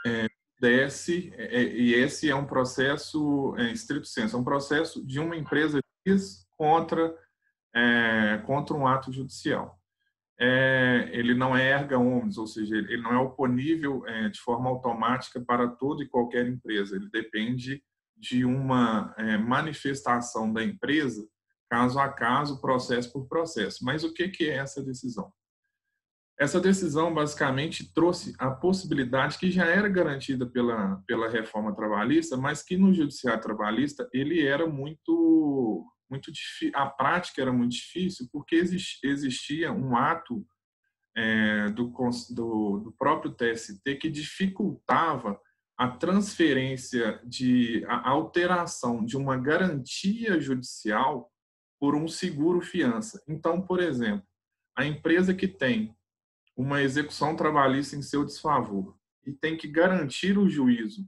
e esse é um processo, estrito senso, é um processo de uma empresa X contra um ato judicial. Ele não é erga omnes, ou seja, ele não é oponível de forma automática para toda e qualquer empresa. Ele depende de uma manifestação da empresa, caso a caso, processo por processo. Mas o que é essa decisão? Essa decisão basicamente trouxe a possibilidade que já era garantida pela reforma trabalhista, mas que no judiciário trabalhista ele era muito difícil, a prática era muito difícil, porque existia um ato do próprio TST que dificultava a transferência a alteração de uma garantia judicial por um seguro fiança. Então, por exemplo, a empresa que tem uma execução trabalhista em seu desfavor e tem que garantir o juízo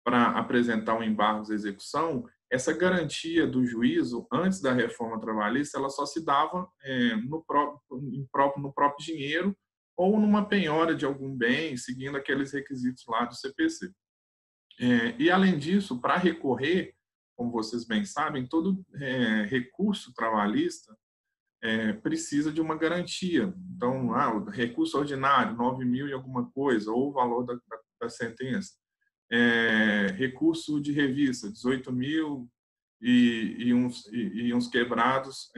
para apresentar um embargo de execução, essa garantia do juízo, antes da reforma trabalhista, ela só se dava no próprio dinheiro ou numa penhora de algum bem, seguindo aqueles requisitos lá do CPC. E, além disso, para recorrer, como vocês bem sabem, todo recurso trabalhista precisa de uma garantia. Então, o recurso ordinário, 9 mil e alguma coisa, ou o valor da sentença. Recurso de revista, 18 mil e uns quebrados,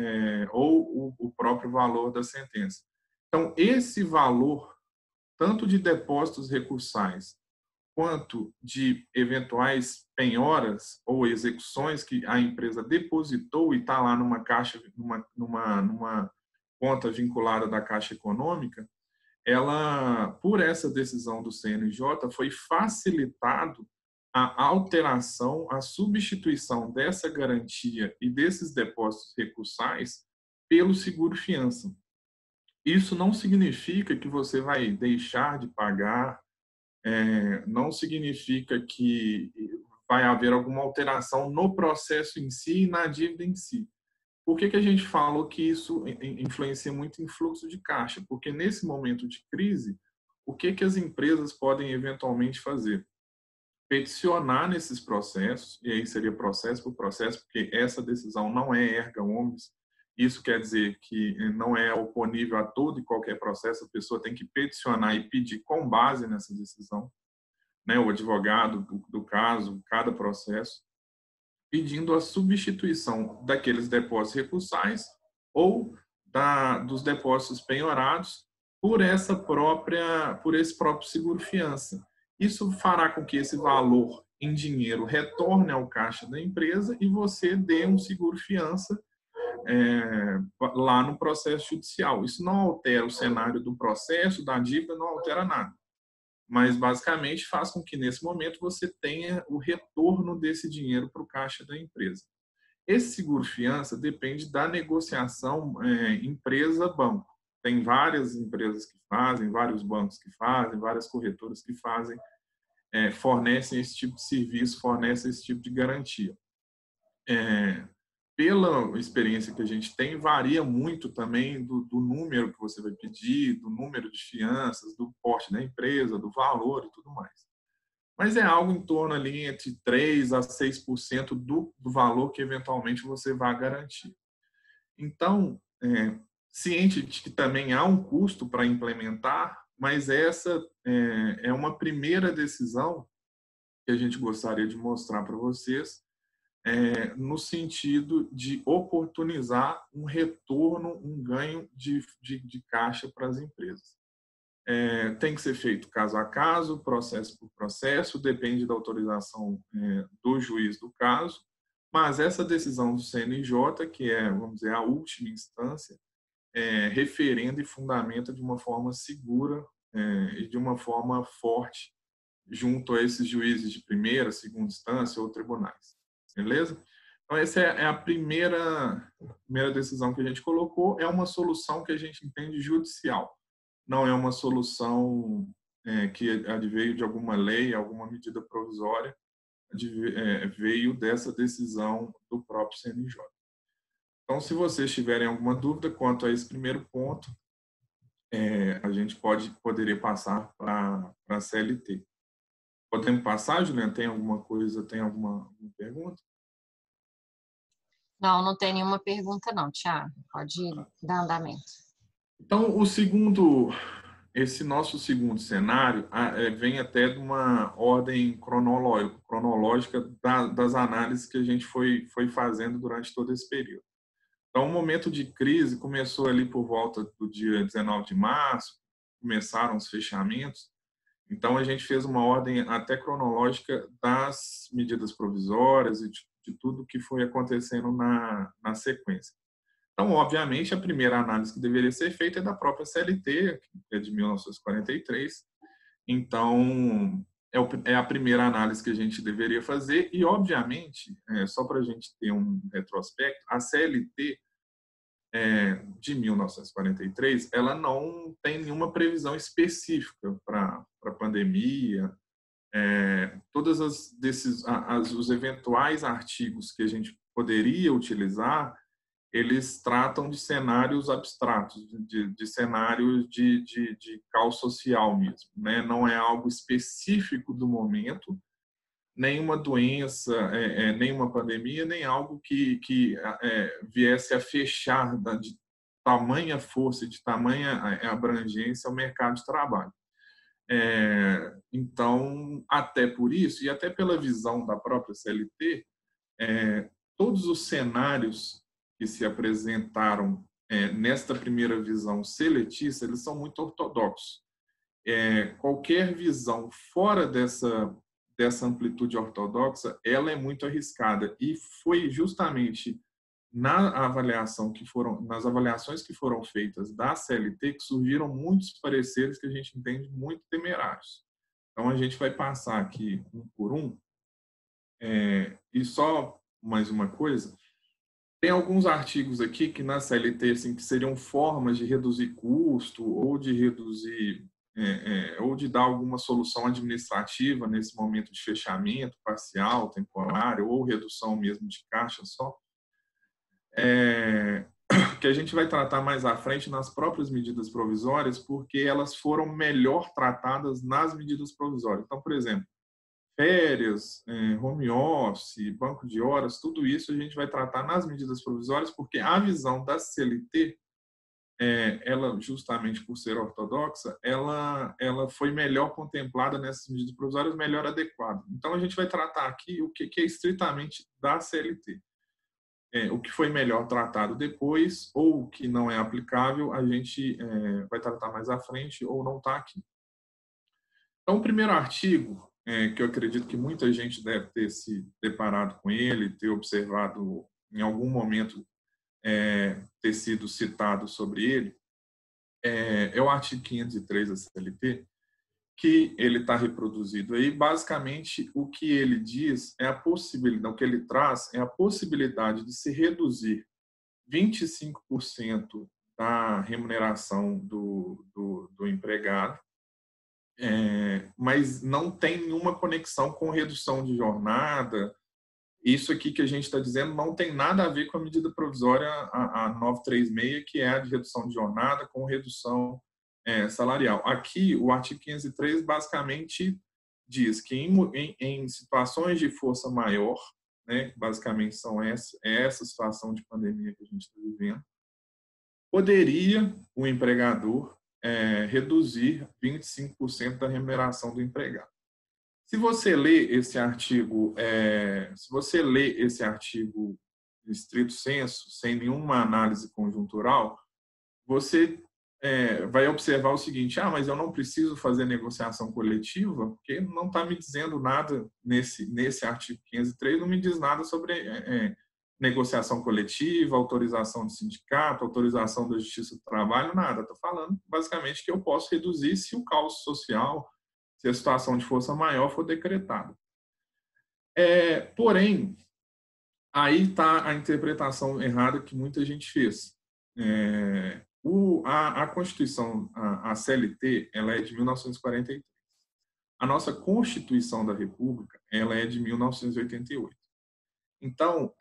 ou o próprio valor da sentença. Então, esse valor, tanto de depósitos recursais, quanto de eventuais penhoras ou execuções que a empresa depositou e está lá numa caixa, numa conta vinculada da Caixa Econômica, ela, por essa decisão do CNJ, foi facilitado a alteração, a substituição dessa garantia e desses depósitos recursais pelo seguro-fiança. Isso não significa que você vai deixar de pagar, não significa que vai haver alguma alteração no processo em si e na dívida em si. Por que a gente falou que isso influencia muito em fluxo de caixa? Porque nesse momento de crise, o que as empresas podem eventualmente fazer? Peticionar nesses processos, e aí seria processo por processo, porque essa decisão não é erga omnes. Isso quer dizer que não é oponível a todo e qualquer processo, a pessoa tem que peticionar e pedir com base nessa decisão, né, o advogado do caso, cada processo, pedindo a substituição daqueles depósitos recursais ou dos depósitos penhorados por esse próprio seguro-fiança. Isso fará com que esse valor em dinheiro retorne ao caixa da empresa e você dê um seguro-fiança lá no processo judicial. Isso não altera o cenário do processo, da dívida, não altera nada. Mas, basicamente, faz com que, nesse momento, você tenha o retorno desse dinheiro para o caixa da empresa. Esse seguro-fiança depende da negociação empresa-banco. Tem várias empresas que fazem, vários bancos que fazem, várias corretoras que fazem, fornecem esse tipo de serviço, fornecem esse tipo de garantia. Pela experiência que a gente tem, varia muito também do número que você vai pedir, do número de fianças, do porte da empresa, do valor e tudo mais. Mas é algo em torno ali entre 3% a 6% do valor que eventualmente você vai garantir. Então, ciente de que também há um custo para implementar, mas essa é uma primeira decisão que a gente gostaria de mostrar para vocês, no sentido de oportunizar um retorno, um ganho de caixa para as empresas. Tem que ser feito caso a caso, processo por processo, depende da autorização do juiz do caso, mas essa decisão do CNJ, que é, vamos dizer, a última instância, referenda e fundamenta de uma forma segura e de uma forma forte junto a esses juízes de primeira, segunda instância ou tribunais. Beleza? Então, essa é a primeira decisão que a gente colocou. É uma solução que a gente entende judicial. Não é uma solução que adveio de alguma lei, alguma medida provisória, veio dessa decisão do próprio CNJ. Então, se vocês tiverem alguma dúvida quanto a esse primeiro ponto, a gente poderia passar para a CLT. Podemos passar, Juliana? Tem alguma coisa, tem alguma pergunta? Não, não tem nenhuma pergunta não, Thiago. Pode dar andamento. Então, esse nosso segundo cenário vem até de uma ordem cronológica das análises que a gente foi fazendo durante todo esse período. Então, o momento de crise começou ali por volta do dia 19 de março, começaram os fechamentos. Então, a gente fez uma ordem até cronológica das medidas provisórias e de tudo que foi acontecendo na sequência. Então, obviamente, a primeira análise que deveria ser feita é da própria CLT, que é de 1943. Então, é a primeira análise que a gente deveria fazer e, obviamente, só para a gente ter um retrospecto, a CLT de 1943, ela não tem nenhuma previsão específica para a pandemia. Todas os eventuais artigos que a gente poderia utilizar, eles tratam de cenários abstratos, de cenários de caos social mesmo, né? Não é algo específico do momento, nenhuma doença, nenhuma pandemia, nem algo que viesse a fechar de tamanha força, de tamanha abrangência ao mercado de trabalho. Então, até por isso, e até pela visão da própria CLT, todos os cenários que se apresentaram nesta primeira visão seletista, eles são muito ortodoxos. Qualquer visão fora dessa amplitude ortodoxa, ela é muito arriscada. E foi justamente nas avaliações que foram feitas da CLT que surgiram muitos pareceres que a gente entende muito temerários. Então, a gente vai passar aqui um por um. E só mais uma coisa, tem alguns artigos aqui que na CLT assim, que seriam formas de reduzir custo ou de reduzir ou de dar alguma solução administrativa nesse momento de fechamento parcial, temporário ou redução mesmo de caixa só, que a gente vai tratar mais à frente nas próprias medidas provisórias, porque elas foram melhor tratadas nas medidas provisórias. Então, por exemplo, férias, home office, banco de horas, tudo isso a gente vai tratar nas medidas provisórias, porque a visão da CLT, ela justamente por ser ortodoxa, ela foi melhor contemplada nessas medidas provisórias, melhor adequada. Então a gente vai tratar aqui o que é estritamente da CLT. O que foi melhor tratado depois ou o que não é aplicável, a gente vai tratar mais à frente ou não está aqui. Então, o primeiro artigo, que eu acredito que muita gente deve ter se deparado com ele, ter observado em algum momento ter sido citado sobre ele, é o artigo 503 da CLT, que ele está reproduzido aí. Basicamente, o que ele diz é a possibilidade, o que ele traz é a possibilidade de se reduzir 25% da remuneração do empregado, mas não tem nenhuma conexão com redução de jornada. Isso aqui que a gente está dizendo não tem nada a ver com a medida provisória a 936, que é a de redução de jornada com redução salarial. Aqui, o artigo 503 basicamente diz que em situações de força maior, né, que basicamente são essa situação de pandemia que a gente está vivendo, poderia o empregador reduzir 25% da remuneração do empregado. Se você lê esse artigo, em estrito sensu, sem nenhuma análise conjuntural, você vai observar o seguinte: mas eu não preciso fazer negociação coletiva, porque não está me dizendo nada nesse artigo 503, não me diz nada sobre negociação coletiva, autorização de sindicato, autorização da Justiça do Trabalho, nada. Estou falando basicamente que eu posso reduzir se o caos social, se a situação de força maior for decretada. Porém, aí está a interpretação errada que muita gente fez. A Constituição, a CLT, ela é de 1943. A nossa Constituição da República, ela é de 1988. Então,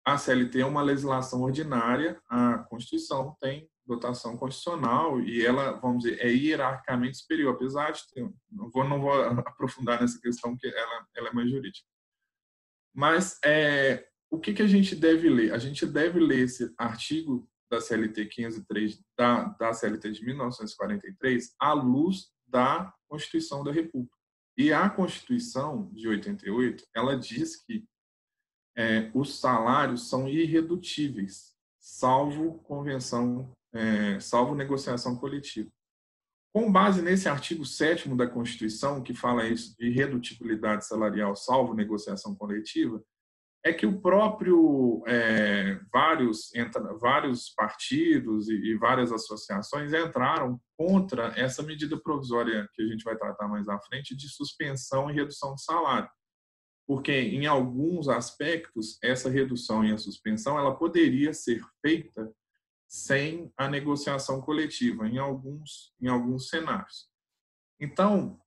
a CLT é uma legislação ordinária, a Constituição tem dotação constitucional e ela, vamos dizer, é hierarquicamente superior, apesar de ter, não vou aprofundar nessa questão, que ela é mais jurídica. Mas o que a gente deve ler? A gente deve ler esse artigo da CLT 503, da CLT de 1943, à luz da Constituição da República. E a Constituição de 88, ela diz que os salários são irredutíveis, salvo convenção, salvo negociação coletiva. Com base nesse artigo 7º da Constituição, que fala isso de irredutibilidade salarial, salvo negociação coletiva, é que o próprio vários partidos e várias associações entraram contra essa medida provisória que a gente vai tratar mais à frente de suspensão e redução de salário, porque em alguns aspectos essa redução e a suspensão ela poderia ser feita sem a negociação coletiva em alguns cenários. Então,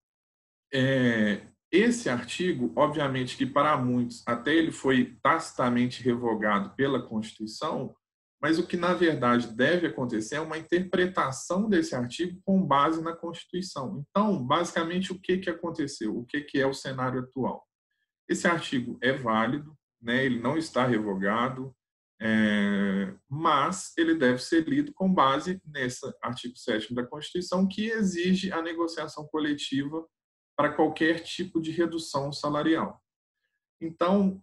esse artigo, obviamente que para muitos, até ele foi tacitamente revogado pela Constituição, mas o que na verdade deve acontecer é uma interpretação desse artigo com base na Constituição. Então, basicamente, o que aconteceu? O que é o cenário atual? Esse artigo é válido, né? Ele não está revogado, mas ele deve ser lido com base nesse artigo 7º da Constituição, que exige a negociação coletiva para qualquer tipo de redução salarial. Então,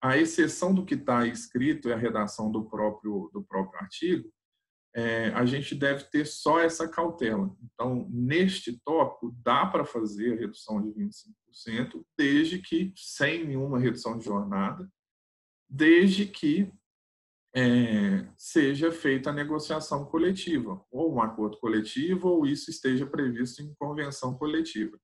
a exceção do que está escrito, é a redação do próprio artigo, a gente deve ter só essa cautela. Então, neste tópico, dá para fazer a redução de 25%, desde que sem nenhuma redução de jornada, desde que seja feita a negociação coletiva, ou um acordo coletivo, ou isso esteja previsto em convenção coletiva.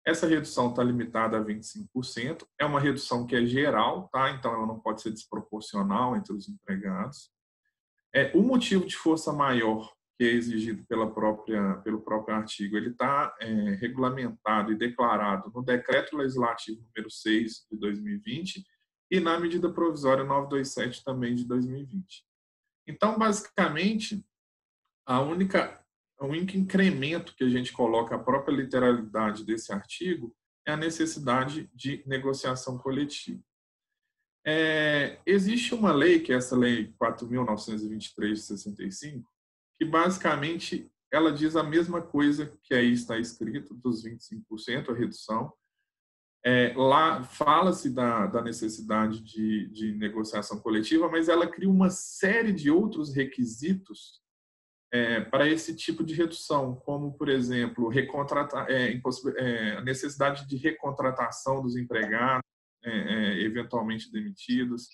Essa redução está limitada a 25%, é uma redução que é geral, tá? Então ela não pode ser desproporcional entre os empregados. O motivo de força maior que é exigido pelo próprio artigo, ele está regulamentado e declarado no Decreto Legislativo número 6 de 2020 e na medida provisória 927 também de 2020. Então, basicamente, o único incremento que a gente coloca à própria literalidade desse artigo é a necessidade de negociação coletiva. Existe uma lei, que é essa lei 4.923 de 65, que basicamente ela diz a mesma coisa que aí está escrito, dos 25%, a redução. Lá fala-se da necessidade de negociação coletiva, mas ela cria uma série de outros requisitos para esse tipo de redução, como, por exemplo, a necessidade de recontratação dos empregados, eventualmente demitidos,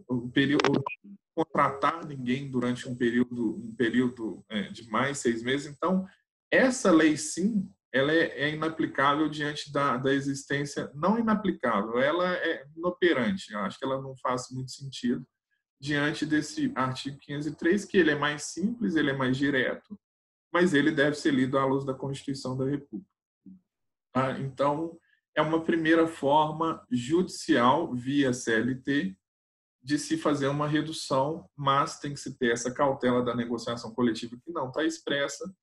o período contratar ninguém durante um período de mais 6 meses. Então, essa lei, sim, ela é inaplicável diante da existência, não inaplicável, ela é inoperante. Eu acho que ela não faz muito sentido diante desse artigo 503, que ele é mais simples, ele é mais direto, mas ele deve ser lido à luz da Constituição da República. Tá? Então, é uma primeira forma judicial, via CLT, de se fazer uma redução, mas tem que se ter essa cautela da negociação coletiva que não está expressa,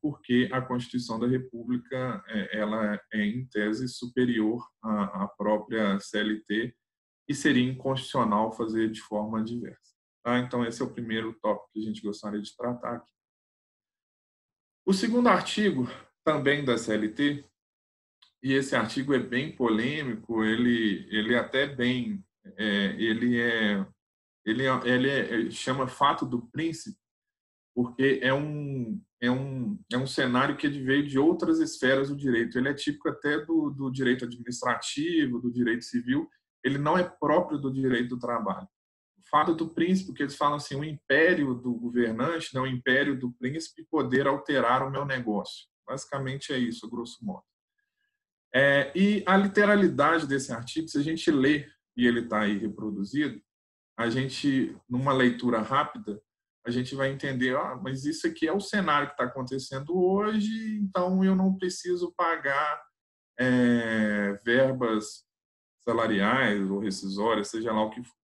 porque a Constituição da República ela é, em tese, superior à própria CLT e seria inconstitucional fazer de forma diversa. Tá? Então, esse é o primeiro tópico que a gente gostaria de tratar aqui. O segundo artigo, também da CLT, e esse artigo é bem polêmico, ele é até bem... ele chama fato do príncipe, porque é um cenário que veio de outras esferas do direito. Ele é típico até do direito administrativo, do direito civil, ele não é próprio do direito do trabalho. O fato do príncipe, que eles falam assim, o império do governante, não o império do príncipe poder alterar o meu negócio. Basicamente é isso, grosso modo. E a literalidade desse artigo, se a gente lê, e ele está aí reproduzido, a gente, numa leitura rápida, a gente vai entender, mas isso aqui é o cenário que está acontecendo hoje, então eu não preciso pagar verbas salariais ou rescisórias, seja lá o que for.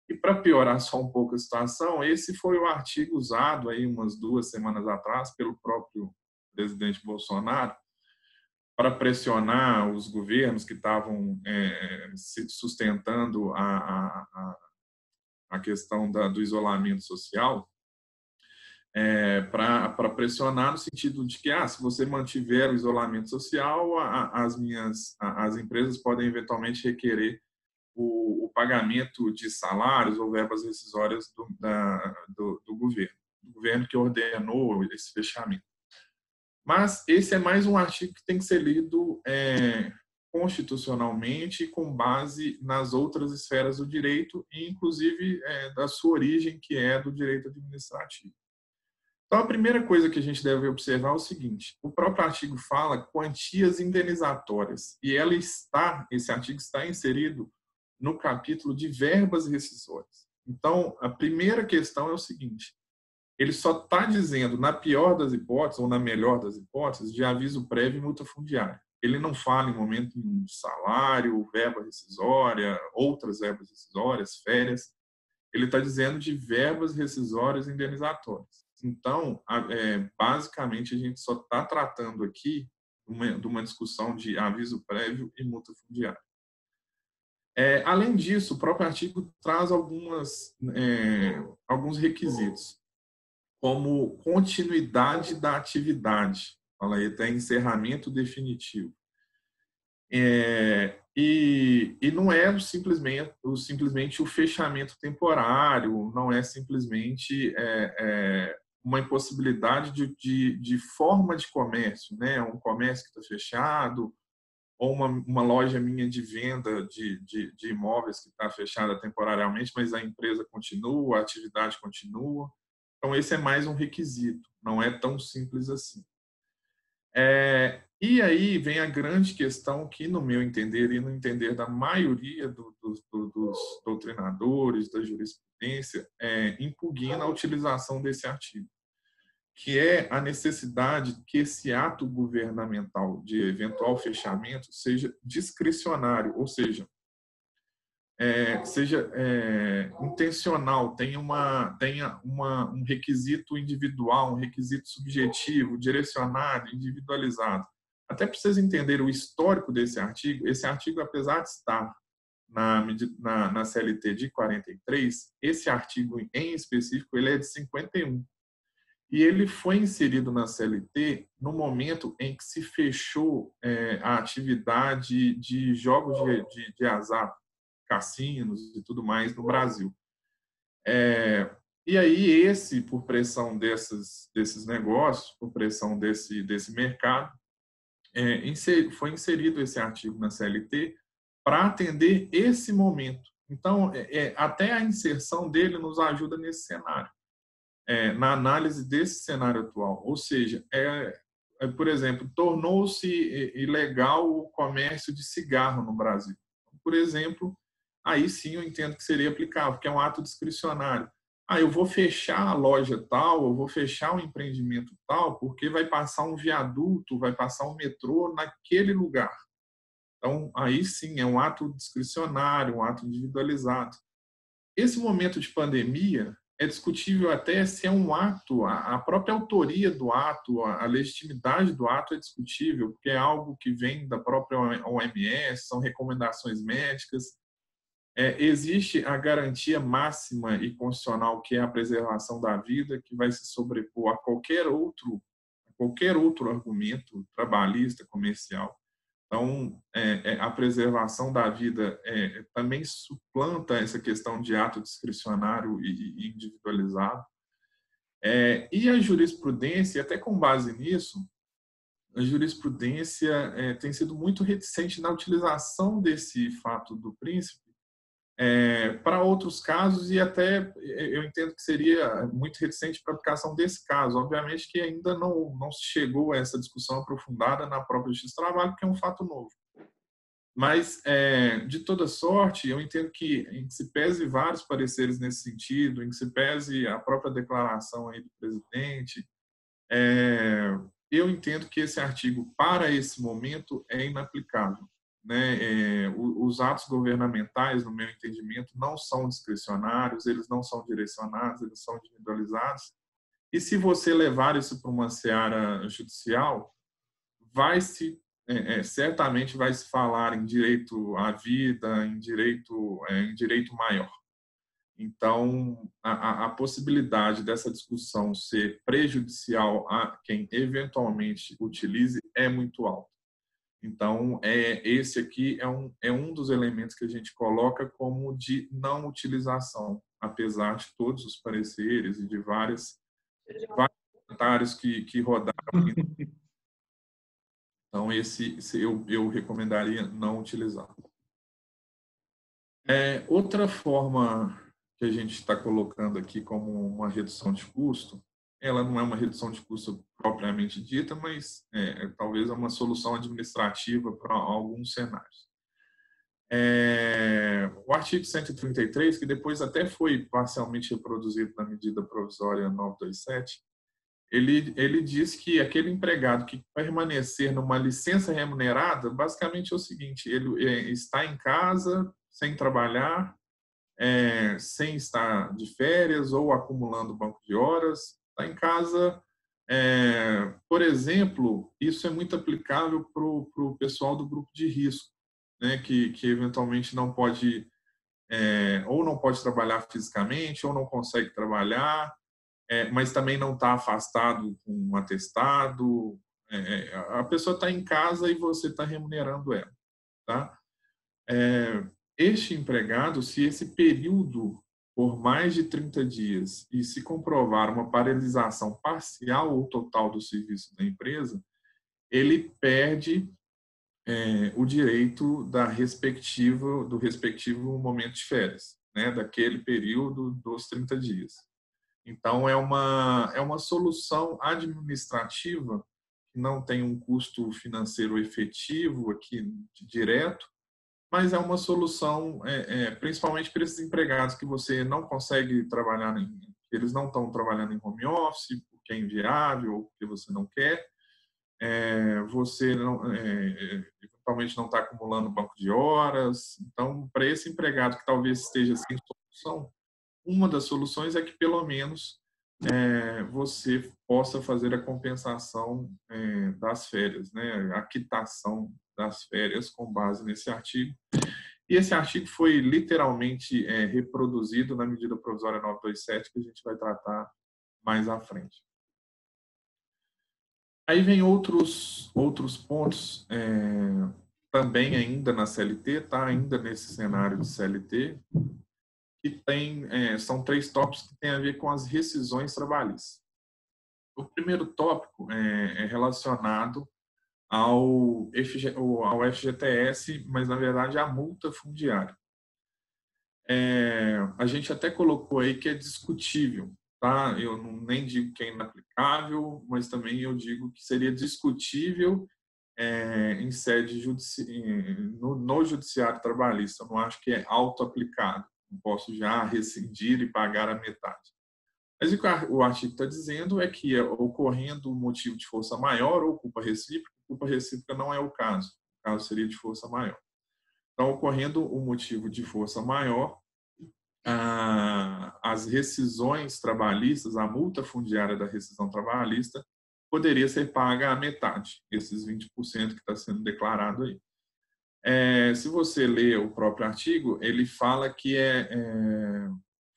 E para piorar só um pouco a situação, esse foi o artigo usado aí umas 2 semanas atrás pelo próprio presidente Bolsonaro para pressionar os governos que estavam sustentando a questão do isolamento social, para pressionar no sentido de que, se você mantiver o isolamento social, as empresas podem eventualmente requerer o pagamento de salários ou verbas rescisórias do governo que ordenou esse fechamento. Mas esse é mais um artigo que tem que ser lido constitucionalmente, com base nas outras esferas do direito, e inclusive da sua origem, que é do direito administrativo. Então, a primeira coisa que a gente deve observar é o seguinte: o próprio artigo fala quantias indenizatórias, e esse artigo está inserido no capítulo de verbas rescisórias. Então, a primeira questão é o seguinte: ele só está dizendo, na pior das hipóteses, ou na melhor das hipóteses, de aviso prévio e multa fundiária. Ele não fala em momento de salário, verba rescisória, outras verbas rescisórias, férias. Ele está dizendo de verbas rescisórias e indenizatórias. Então, basicamente, a gente só está tratando aqui de uma discussão de aviso prévio e multa fundiária. Além disso, o próprio artigo traz alguns requisitos, como continuidade da atividade, fala aí até encerramento definitivo. E não é simplesmente o fechamento temporário, não é simplesmente uma impossibilidade de forma de comércio, né? Um comércio que está fechado, ou uma loja minha de venda de imóveis que está fechada temporariamente, mas a empresa continua, a atividade continua. Então, esse é mais um requisito, não é tão simples assim. E aí vem a grande questão que, no meu entender e no entender da maioria dos doutrinadores, da jurisprudência, impugna a utilização desse artigo, que é a necessidade que esse ato governamental de eventual fechamento seja discricionário, ou seja, seja intencional, tenha um requisito individual, um requisito subjetivo, direcionado, individualizado. Até para vocês entenderem o histórico desse artigo, esse artigo, apesar de estar na CLT de 43, esse artigo em específico ele é de 51. E ele foi inserido na CLT no momento em que se fechou a atividade de jogos de azar, cassinos e tudo mais no Brasil. E aí por pressão desses negócios, por pressão desse mercado, foi inserido esse artigo na CLT para atender esse momento. Então, até a inserção dele nos ajuda nesse cenário, na análise desse cenário atual. Ou seja, por exemplo, tornou-se ilegal o comércio de cigarro no Brasil. Por exemplo, aí sim eu entendo que seria aplicável, que é um ato discricionário. Eu vou fechar a loja tal, eu vou fechar o empreendimento tal, porque vai passar um viaduto, vai passar um metrô naquele lugar. Então, aí sim, é um ato discricionário, um ato individualizado. Esse momento de pandemia é discutível até se é um ato, a própria autoria do ato, a legitimidade do ato é discutível, porque é algo que vem da própria OMS, são recomendações médicas. Existe a garantia máxima e constitucional, que é a preservação da vida, que vai se sobrepor a qualquer outro argumento trabalhista, comercial. Então, a preservação da vida também suplanta essa questão de ato discricionário e individualizado. E a jurisprudência, até com base nisso, a jurisprudência tem sido muito reticente na utilização desse fato do príncipe para outros casos, e até eu entendo que seria muito reticente para a aplicação desse caso. Obviamente que ainda não se chegou a essa discussão aprofundada na própria Justiça do Trabalho, porque é um fato novo. Mas, de toda sorte, eu entendo que, em que se pese vários pareceres nesse sentido, em que se pese a própria declaração aí do presidente, eu entendo que esse artigo, para esse momento, é inaplicável. né? Os atos governamentais, no meu entendimento, não são discricionários, eles não são direcionados, eles são individualizados. E se você levar isso para uma seara judicial, certamente vai se falar em direito à vida, em direito maior. Então, a possibilidade dessa discussão ser prejudicial a quem eventualmente utilize é muito alta. Então, esse aqui é um dos elementos que a gente coloca como de não utilização, apesar de todos os pareceres e de vários comentários que rodaram. Então, esse eu recomendaria não utilizar. Outra forma que a gente está colocando aqui como uma redução de custo, ela não é uma redução de custo propriamente dita, mas talvez é uma solução administrativa para alguns cenários. O artigo 133, que depois até foi parcialmente reproduzido na medida provisória 927, ele diz que aquele empregado que permanecer numa licença remunerada, basicamente é o seguinte: ele está em casa, sem trabalhar, sem estar de férias ou acumulando banco de horas, está em casa. Por exemplo, isso é muito aplicável para o pessoal do grupo de risco, né, que eventualmente não pode, ou não pode trabalhar fisicamente, ou não consegue trabalhar, mas também não está afastado com um atestado. A pessoa está em casa e você está remunerando ela. Tá? Este empregado, se esse período por mais de 30 dias e se comprovar uma paralisação parcial ou total do serviço da empresa, ele perde o direito do respectivo momento de férias, né, daquele período dos 30 dias. Então, é uma solução administrativa que não tem um custo financeiro efetivo aqui direto, mas é uma solução, principalmente para esses empregados que você não consegue trabalhar, eles não estão trabalhando em home office, porque é inviável, ou porque você não quer, você eventualmente não está acumulando banco de horas. Então, para esse empregado que talvez esteja sem solução, uma das soluções é que, pelo menos, você possa fazer a compensação das férias, né? A quitação das férias com base nesse artigo. E esse artigo foi literalmente reproduzido na medida provisória 927, que a gente vai tratar mais à frente. Aí vem outros pontos, também ainda na CLT, tá? Ainda nesse cenário de CLT, que são 3 tópicos que têm a ver com as rescisões trabalhistas. O primeiro tópico é relacionado ao FGTS, mas, na verdade, à multa fundiária. A gente até colocou aí que é discutível, tá? Eu nem digo que é inaplicável, mas também eu digo que seria discutível em sede no judiciário trabalhista. Eu não acho que é auto-aplicado. Não posso já rescindir e pagar a metade. Mas o que o artigo está dizendo é que, ocorrendo motivo de força maior ou culpa recíproca não é o caso. O caso seria de força maior. Então, ocorrendo o motivo de força maior, as rescisões trabalhistas, a multa fundiária da rescisão trabalhista, poderia ser paga a metade, esses 20% que está sendo declarado aí. Se você ler o próprio artigo, ele fala que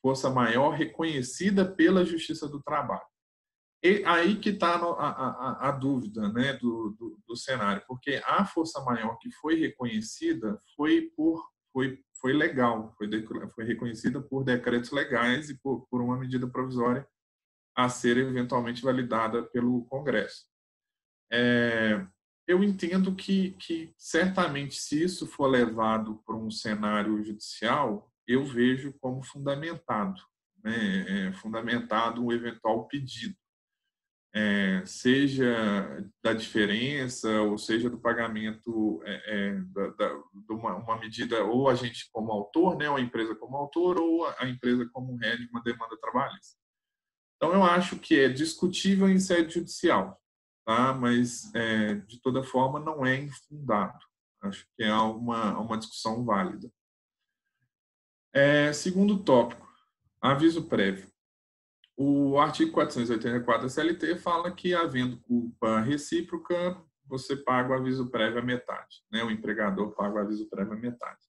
força maior reconhecida pela Justiça do Trabalho. E aí que está a dúvida, né, do cenário, porque a força maior que foi reconhecida foi legal, foi reconhecida por decretos legais e por uma medida provisória a ser eventualmente validada pelo Congresso. Eu entendo que certamente, se isso for levado para um cenário judicial, eu vejo como fundamentado, né, fundamentado um eventual pedido. Seja da diferença, ou seja do pagamento de uma medida, ou a gente como autor, né, ou a empresa como autor, ou a empresa como rédea de uma demanda trabalhista. Então, eu acho que é discutível em sede judicial, tá? Mas, de toda forma, não é infundado. Acho que é uma discussão válida. Segundo tópico, aviso prévio. O artigo 484 da CLT fala que, havendo culpa recíproca, você paga o aviso prévio à metade, né? O empregador paga o aviso prévio à metade.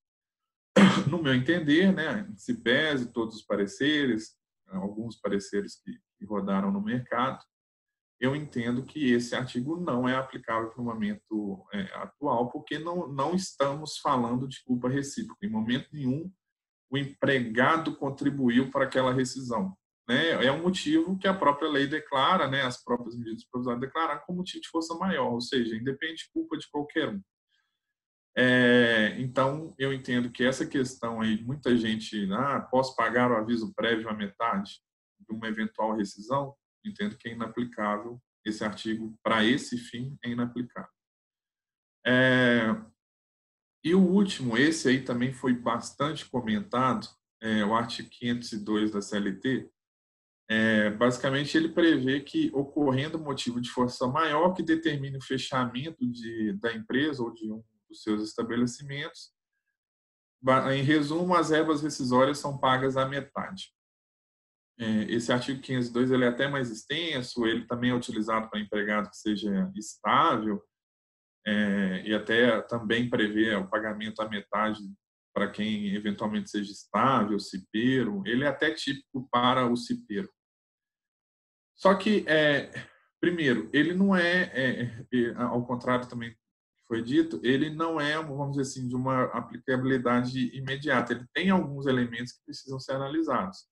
No meu entender, né, se pese todos os pareceres, alguns pareceres que rodaram no mercado, eu entendo que esse artigo não é aplicável para o momento atual, porque não estamos falando de culpa recíproca. Em momento nenhum, o empregado contribuiu para aquela rescisão, né? É um motivo que a própria lei declara, né, as próprias medidas provisórias declaram como motivo de força maior, ou seja, independe de culpa de qualquer um. Então, eu entendo que essa questão aí, muita gente, posso pagar o aviso prévio à metade de uma eventual rescisão, entendo que é inaplicável. Esse artigo, para esse fim, é inaplicável. E o último, esse aí também foi bastante comentado, o artigo 502 da CLT, basicamente ele prevê que, ocorrendo motivo de força maior que determine o fechamento da empresa ou de um dos seus estabelecimentos, em resumo, as verbas rescisórias são pagas à metade. Esse artigo 502 ele é até mais extenso, ele também é utilizado para empregado que seja estável, e até também prevê o pagamento à metade para quem eventualmente seja estável, cipeiro. Ele é até típico para o cipeiro. Só que, primeiro, ele não ao contrário também foi dito, ele não é, vamos dizer assim, de uma aplicabilidade imediata. Ele tem alguns elementos que precisam ser analisados.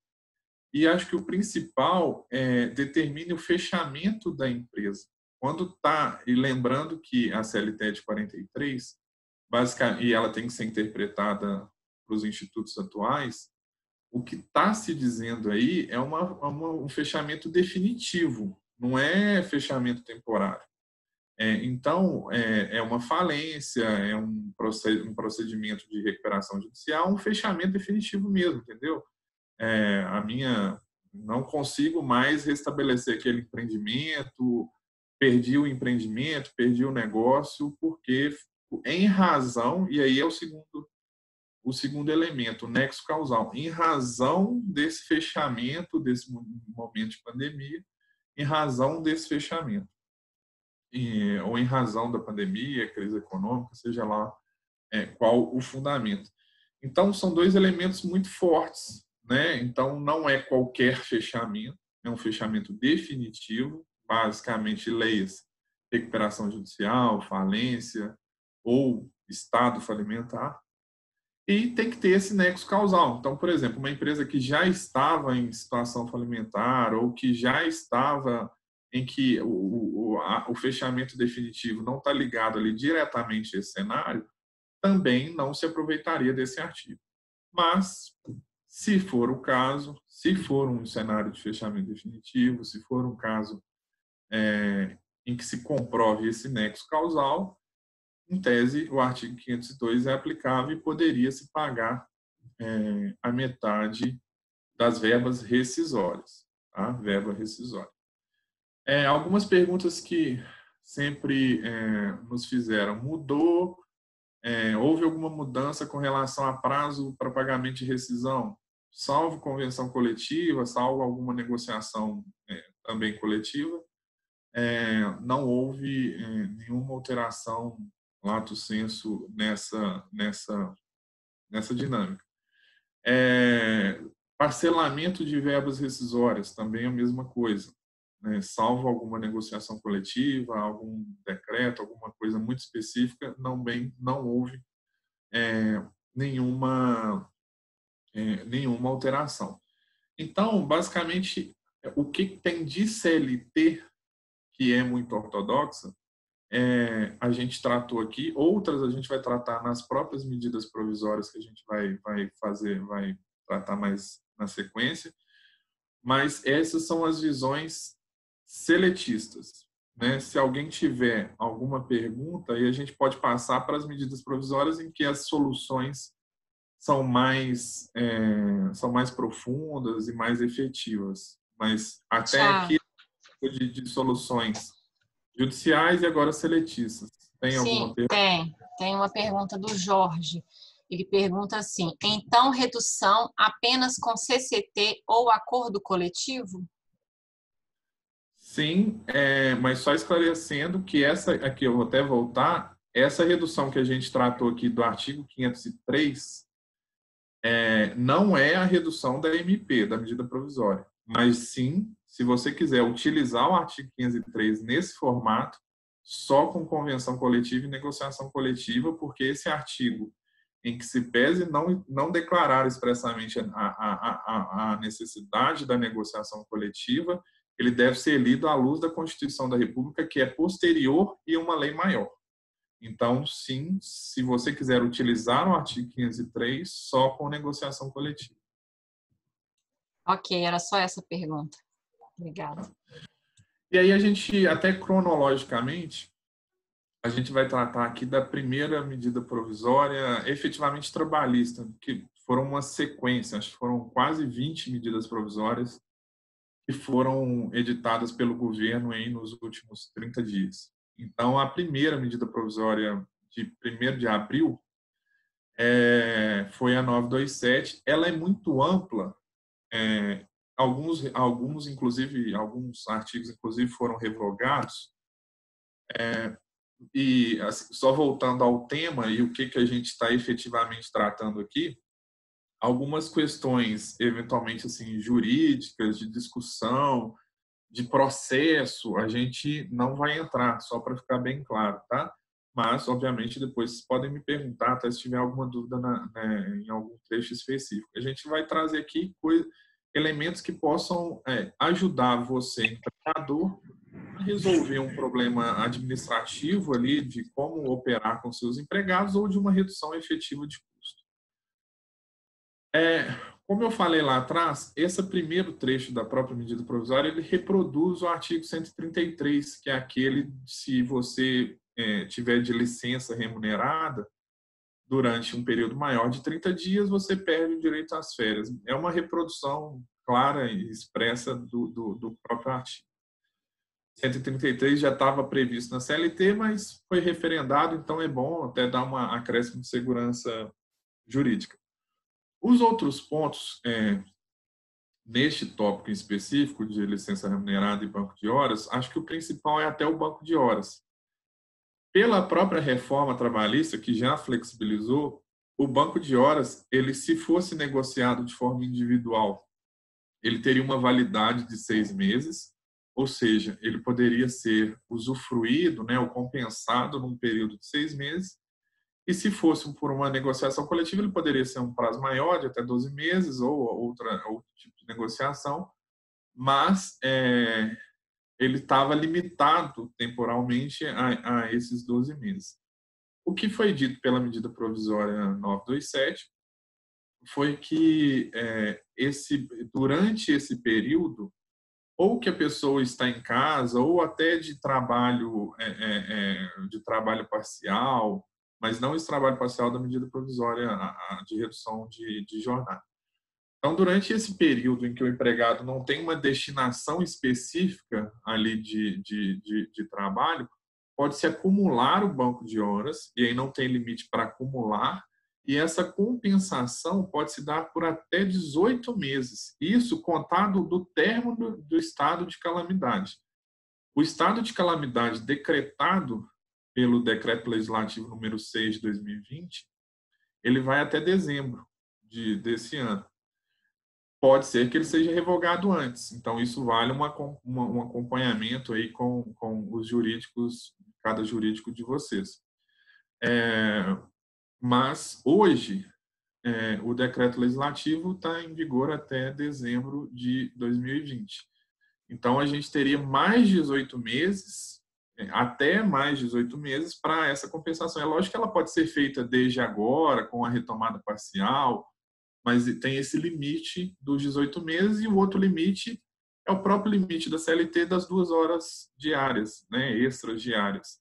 E acho que o principal determine o fechamento da empresa. Quando está, e lembrando que a CLT é de 43, basicamente, e ela tem que ser interpretada para os institutos atuais, o que está se dizendo aí é um fechamento definitivo, não é fechamento temporário. Então, é uma falência, é um procedimento de recuperação judicial, um fechamento definitivo mesmo, entendeu? Não consigo mais restabelecer aquele empreendimento, perdi o empreendimento, perdi o negócio, porque em razão, e aí é o segundo elemento, o nexo causal, em razão desse fechamento, desse momento de pandemia, em razão desse fechamento, ou em razão da pandemia, crise econômica, seja lá qual o fundamento. Então, são dois elementos muito fortes, né? Então, não é qualquer fechamento, é um fechamento definitivo, basicamente leis, recuperação judicial, falência ou estado falimentar, e tem que ter esse nexo causal. Então, por exemplo, uma empresa que já estava em situação falimentar ou que já estava em que o fechamento definitivo não está ligado ali diretamente a esse cenário, também não se aproveitaria desse artigo. Mas, se for o caso, se for um cenário de fechamento definitivo, se for um caso em que se comprove esse nexo causal, em tese, o artigo 502 é aplicável e poderia se pagar a metade das verbas rescisórias, tá? Verba rescisória. Algumas perguntas que sempre nos fizeram. Houve alguma mudança com relação a prazo para pagamento de rescisão? Salvo convenção coletiva, salvo alguma negociação também coletiva, não houve nenhuma alteração lato sensu nessa dinâmica. Parcelamento de verbas rescisórias, também a mesma coisa, né? Salvo alguma negociação coletiva, algum decreto, alguma coisa muito específica, não houve nenhuma alteração. Então, basicamente, o que tem de CLT que é muito ortodoxa, a gente tratou aqui, outras a gente vai tratar nas próprias medidas provisórias que a gente vai tratar mais na sequência, mas essas são as visões seletistas, né? Se alguém tiver alguma pergunta, aí a gente pode passar para as medidas provisórias em que as soluções são mais profundas e mais efetivas, mas até aqui de soluções judiciais e agora seletistas. Tem alguma Sim, pergunta? tem uma pergunta do Jorge. Ele pergunta assim: então redução apenas com CCT ou acordo coletivo? Sim, mas só esclarecendo que essa aqui, eu vou até voltar, essa redução que a gente tratou aqui do artigo 503 não é a redução da MP, da medida provisória, mas sim, se você quiser utilizar o artigo 503 nesse formato, só com convenção coletiva e negociação coletiva, porque esse artigo em que se pese não declarar expressamente a necessidade da negociação coletiva, ele deve ser lido à luz da Constituição da República, que é posterior e uma lei maior. Então, sim, se você quiser utilizar o artigo 503, só com negociação coletiva. Ok, era só essa pergunta. Obrigada. E aí a gente, até cronologicamente, a gente vai tratar aqui da primeira medida provisória efetivamente trabalhista, que foram uma sequência, acho que foram quase 20 medidas provisórias que foram editadas pelo governo aí nos últimos 30 dias. Então, a primeira medida provisória de 1º de abril foi a 927. Ela é muito ampla. Inclusive, alguns artigos, inclusive, foram revogados. E assim, só voltando ao tema e o que a gente está efetivamente tratando aqui, algumas questões, eventualmente assim, jurídicas, de discussão, de processo, a gente não vai entrar, só para ficar bem claro, tá? Mas, obviamente, depois vocês podem me perguntar, até se tiver alguma dúvida em algum trecho específico. A gente vai trazer aqui elementos que possam ajudar você, empregador, a resolver um problema administrativo ali de como operar com seus empregados ou de uma redução efetiva de custo. Como eu falei lá atrás, esse primeiro trecho da própria medida provisória, ele reproduz o artigo 133, que é aquele se você tiver de licença remunerada durante um período maior de 30 dias, você perde o direito às férias. É uma reprodução clara e expressa do próprio artigo. 133 já estava previsto na CLT, mas foi referendado, então é bom até dar uma acréscimo de segurança jurídica. Os outros pontos, neste tópico em específico de licença remunerada e banco de horas, acho que o principal é até o banco de horas. Pela própria reforma trabalhista, que já flexibilizou, o banco de horas, ele se fosse negociado de forma individual, ele teria uma validade de 6 meses, ou seja, ele poderia ser usufruído, ou compensado num período de 6 meses, e se fosse por uma negociação coletiva, ele poderia ser um prazo maior, de até 12 meses, ou outro tipo de negociação, mas ele estava limitado temporalmente a esses 12 meses. O que foi dito pela medida provisória 927 foi que durante esse período, ou que a pessoa está em casa, ou até de trabalho parcial, mas não esse trabalho parcial da medida provisória de redução de jornada. Então, durante esse período em que o empregado não tem uma destinação específica ali de trabalho, pode-se acumular o banco de horas, e aí não tem limite para acumular, e essa compensação pode se dar por até 18 meses. Isso contado do término do estado de calamidade. O estado de calamidade decretado pelo Decreto Legislativo número 6 de 2020, ele vai até dezembro desse ano. Pode ser que ele seja revogado antes. Então, isso vale um acompanhamento aí com os jurídicos, cada jurídico de vocês. Mas, hoje, o decreto legislativo está em vigor até dezembro de 2020. Então, a gente teria mais 18 meses, até mais 18 meses, para essa compensação. É lógico que ela pode ser feita desde agora, com a retomada parcial, mas tem esse limite dos 18 meses, e o outro limite é o próprio limite da CLT das 2 horas diárias, extras diárias.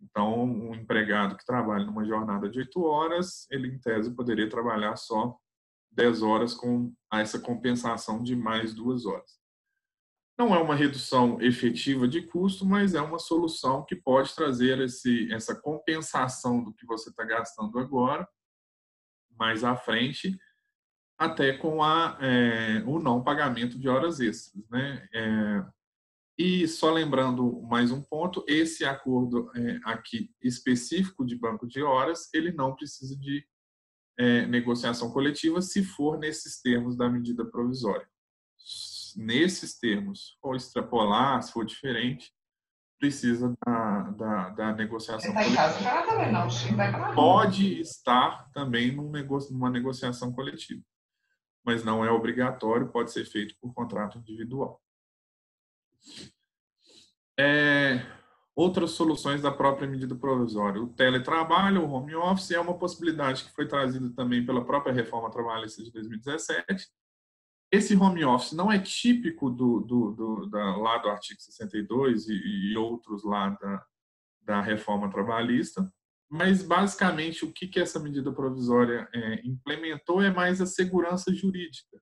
Então, um empregado que trabalha numa jornada de 8 horas, ele, em tese, poderia trabalhar só 10 horas com essa compensação de mais 2 horas. Não é uma redução efetiva de custo, mas é uma solução que pode trazer essa compensação do que você está gastando agora, mais à frente, até com o não pagamento de horas extras, né? E só lembrando mais um ponto, esse acordo aqui específico de banco de horas, ele não precisa de negociação coletiva se for nesses termos da medida provisória. Nesses termos, for extrapolar, se for diferente, precisa da negociação coletiva. Pode estar também numa negociação coletiva, mas não é obrigatório, pode ser feito por contrato individual. Outras soluções da própria medida provisória. O teletrabalho, o home office, é uma possibilidade que foi trazida também pela própria reforma trabalhista de 2017. Esse home office não é típico lá do artigo 62 e outros lá da reforma trabalhista, mas basicamente o que essa medida provisória implementou é mais a segurança jurídica.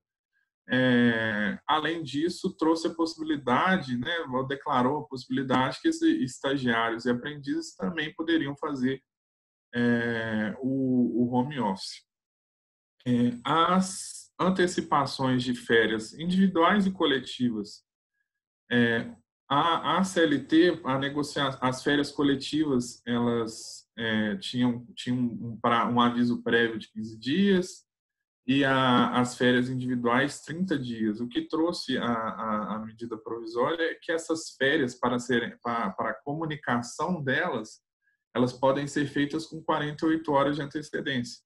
Além disso, trouxe a possibilidade, né, declarou a possibilidade que esses estagiários e aprendizes também poderiam fazer o home office. As antecipações de férias individuais e coletivas, a CLT, as férias coletivas, elas tinham um aviso prévio de 15 dias, e as férias individuais 30 dias. O que trouxe a medida provisória é que essas férias, para a comunicação delas, elas podem ser feitas com 48 horas de antecedência.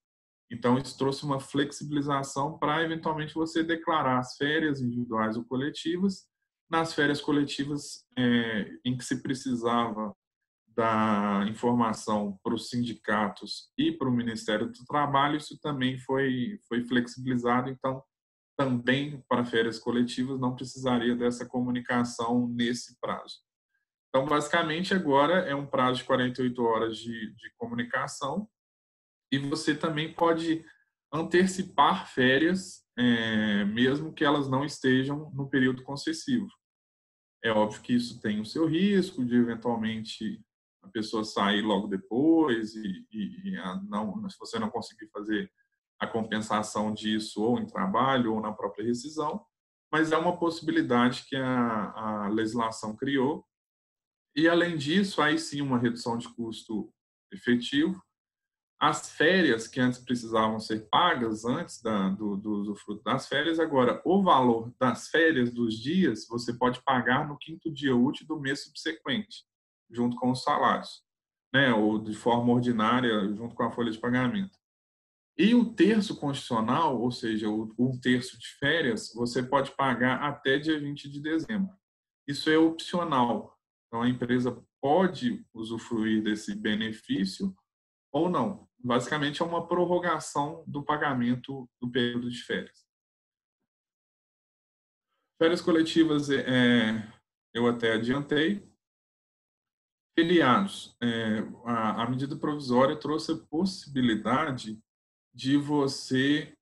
Então, isso trouxe uma flexibilização para, eventualmente, você declarar as férias individuais ou coletivas. Nas férias coletivas, em que se precisava da informação para os sindicatos e para o Ministério do Trabalho, isso também foi flexibilizado, então também para férias coletivas não precisaria dessa comunicação nesse prazo. Então, basicamente, agora é um prazo de 48 horas de comunicação e você também pode antecipar férias, mesmo que elas não estejam no período concessivo. É óbvio que isso tem o seu risco de, eventualmente, a pessoa sair logo depois se você não conseguir fazer a compensação disso ou em trabalho ou na própria rescisão, mas é uma possibilidade que a legislação criou. E, além disso, aí sim uma redução de custo efetivo. As férias que antes precisavam ser pagas antes do usufruto das férias, agora o valor das férias dos dias você pode pagar no 5º dia útil do mês subsequente, junto com os salários, né? Ou de forma ordinária, junto com a folha de pagamento. E o terço constitucional, ou seja, um terço de férias, você pode pagar até dia 20 de dezembro. Isso é opcional. Então, a empresa pode usufruir desse benefício ou não. Basicamente, é uma prorrogação do pagamento do período de férias. Férias coletivas, eu até adiantei. Feriados. A medida provisória trouxe a possibilidade de você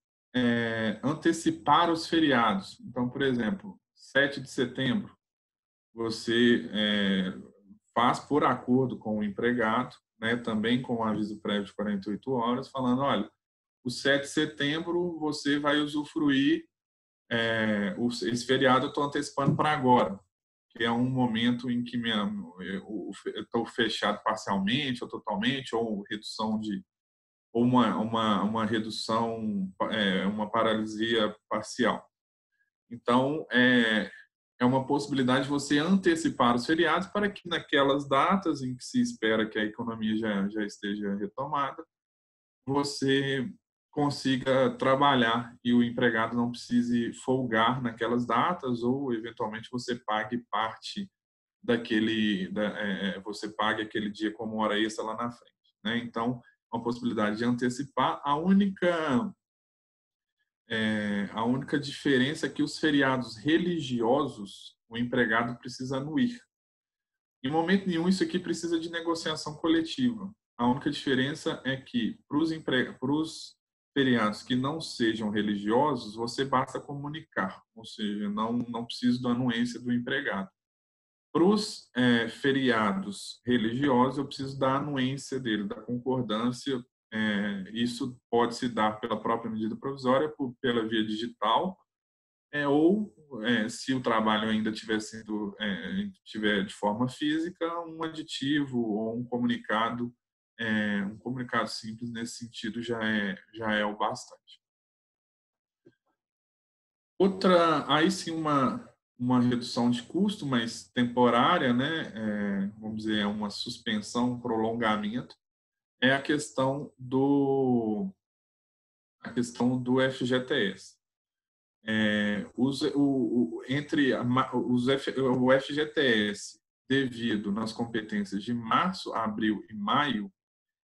antecipar os feriados. Então, por exemplo, 7 de setembro, você faz por acordo com o empregado, né, também com o aviso prévio de 48 horas, falando, olha, o 7 de setembro você vai usufruir, esse feriado eu estou antecipando para agora, que é um momento em que eu estou fechado parcialmente ou totalmente, ou redução ou uma redução, uma paralisia parcial. Então, é uma possibilidade de você antecipar os feriados para que naquelas datas em que se espera que a economia já esteja retomada, você consiga trabalhar e o empregado não precise folgar naquelas datas ou, eventualmente, você pague parte você pague aquele dia como hora extra lá na frente, né? Então, uma possibilidade de antecipar. A única diferença é que os feriados religiosos, o empregado precisa anuir. Em momento nenhum, isso aqui precisa de negociação coletiva. A única diferença é que, para os feriados que não sejam religiosos, você basta comunicar, ou seja, não precisa da anuência do empregado. Para os feriados religiosos, eu preciso da anuência dele, da concordância. Isso pode se dar pela própria medida provisória, pela via digital, ou, se o trabalho ainda tiver de forma física, um aditivo ou um comunicado simples nesse sentido já é o bastante. Aí sim uma redução de custo, mas temporária, né? Vamos dizer, uma suspensão, um prolongamento, é a questão do FGTS. O FGTS, devido nas competências de março, abril e maio,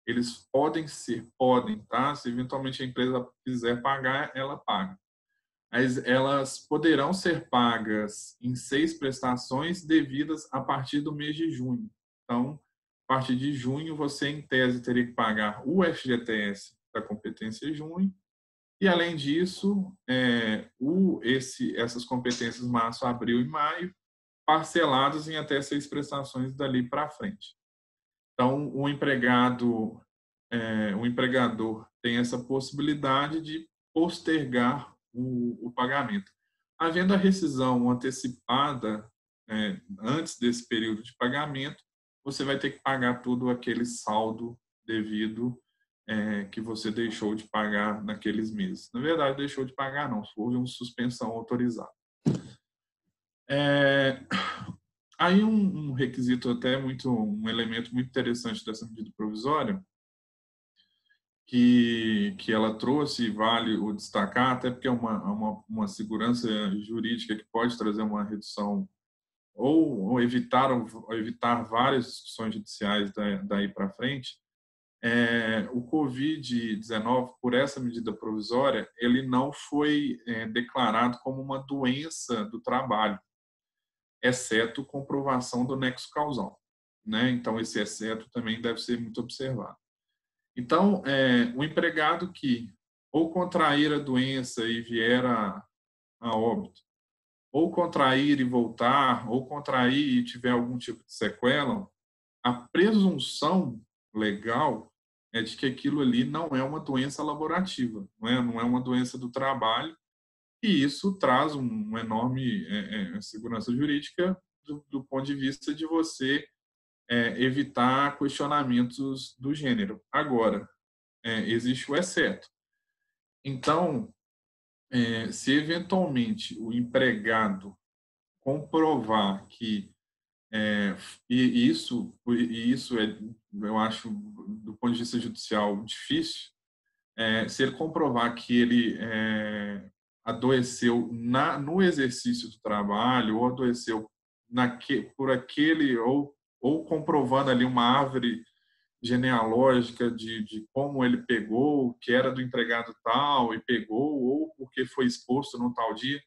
eles podem, tá? Se eventualmente a empresa quiser pagar, ela paga. Mas elas poderão ser pagas em 6 prestações devidas a partir do mês de junho. Então, a partir de junho, você, em tese, teria que pagar o FGTS da competência de junho. E, além disso, essas competências março, abril e maio, parceladas em até 6 prestações dali para frente. Então, o empregador tem essa possibilidade de postergar o pagamento. Havendo a rescisão antecipada antes desse período de pagamento, você vai ter que pagar todo aquele saldo devido que você deixou de pagar naqueles meses. Na verdade, deixou de pagar não, houve uma suspensão autorizada. Aí um requisito um elemento muito interessante dessa medida provisória, que ela trouxe, e vale o destacar, até porque é uma segurança jurídica que pode trazer uma redução ou evitar várias discussões judiciais daí para frente. O Covid-19, por essa medida provisória, ele não foi declarado como uma doença do trabalho, exceto comprovação do nexo causal, né? Então, esse exceto também deve ser muito observado. Então, o empregado que ou contrair a doença e vier a óbito, ou contrair e voltar, ou contrair e tiver algum tipo de sequela, a presunção legal é de que aquilo ali não é uma doença laborativa, não é uma doença do trabalho, e isso traz uma enorme segurança jurídica do ponto de vista de você evitar questionamentos do gênero. Agora, existe o exceto. Então, se eventualmente o empregado comprovar que e isso eu acho, do ponto de vista judicial, difícil, se ele comprovar que ele adoeceu no exercício do trabalho ou adoeceu por aquele ou comprovando ali uma árvore genealógica de como ele pegou, que era do empregado tal e pegou, ou porque foi exposto no tal dia.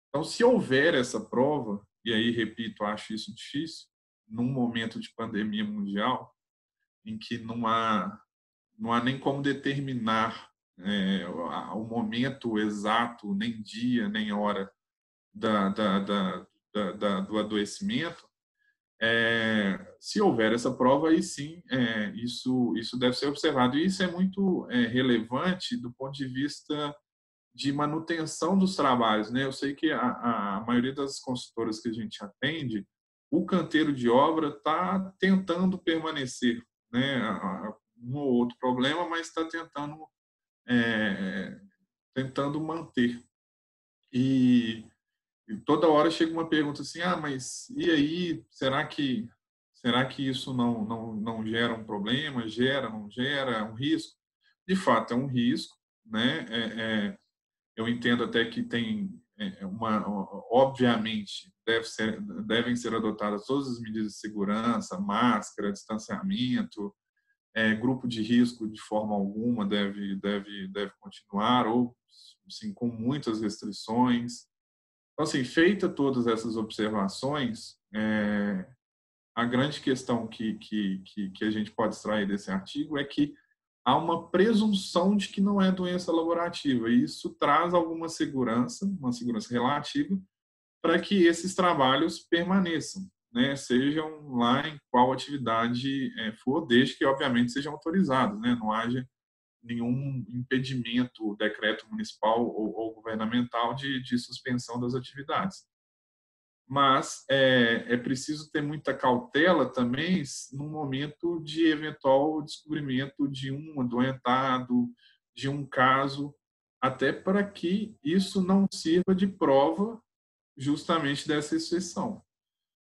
Então, se houver essa prova, e aí, repito, acho isso difícil, num momento de pandemia mundial, em que não há nem como determinar o momento exato, nem dia, nem hora do adoecimento, se houver essa prova, aí sim, isso deve ser observado. E isso é muito relevante do ponto de vista de manutenção dos trabalhos, né? Eu sei que a maioria das consultoras que a gente atende, o canteiro de obra está tentando permanecer, né? Um ou outro problema, mas está tentando manter. E toda hora chega uma pergunta assim: mas e aí, será que isso não gera um problema? Não gera, é um risco? De fato, é um risco, né? Eu entendo até que tem obviamente devem ser adotadas todas as medidas de segurança, máscara, distanciamento, grupo de risco de forma alguma deve continuar, ou sim, com muitas restrições. Então, assim, feita todas essas observações, a grande questão que a gente pode extrair desse artigo é que há uma presunção de que não é doença laborativa, e isso traz alguma segurança, uma segurança relativa, para que esses trabalhos permaneçam, né? Sejam lá em qual atividade for, desde que, obviamente, sejam autorizados, né? Não haja nenhum impedimento, decreto municipal ou governamental de suspensão das atividades. Mas é preciso ter muita cautela também no momento de eventual descobrimento de um adoentado, de um caso, até para que isso não sirva de prova justamente dessa exceção,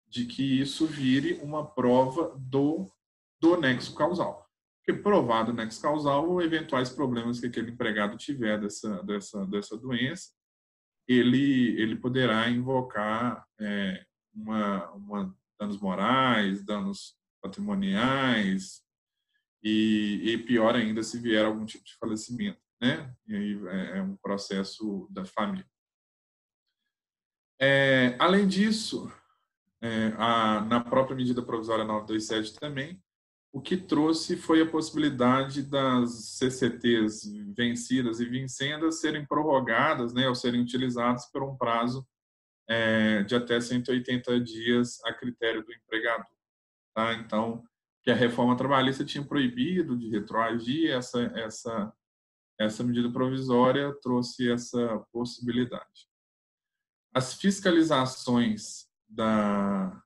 de que isso vire uma prova do nexo causal. Porque provado o nexo causal, eventuais problemas que aquele empregado tiver dessa doença, ele poderá invocar danos morais, danos patrimoniais e pior ainda se vier algum tipo de falecimento, né? E aí é um processo da família. Além disso, na própria medida provisória 927 também, o que trouxe foi a possibilidade das CCTs vencidas e vincendas serem prorrogadas, né, ou serem utilizadas por um prazo de até 180 dias a critério do empregador. Tá? Então, que a reforma trabalhista tinha proibido de retroagir, essa medida provisória trouxe essa possibilidade. As fiscalizações da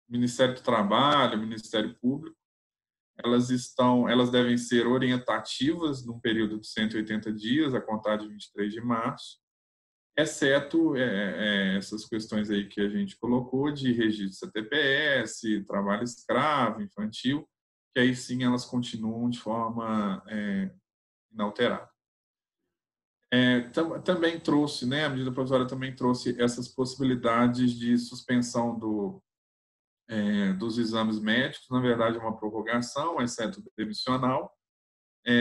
Ministério do Trabalho, Ministério Público, elas devem ser orientativas num período de 180 dias, a contar de 23 de março, exceto essas questões aí que a gente colocou de registro CTPS, trabalho escravo, infantil, que aí sim elas continuam de forma inalterada. Também trouxe, né, a medida provisória também trouxe essas possibilidades de suspensão dos exames médicos, na verdade, uma prorrogação, exceto demissional.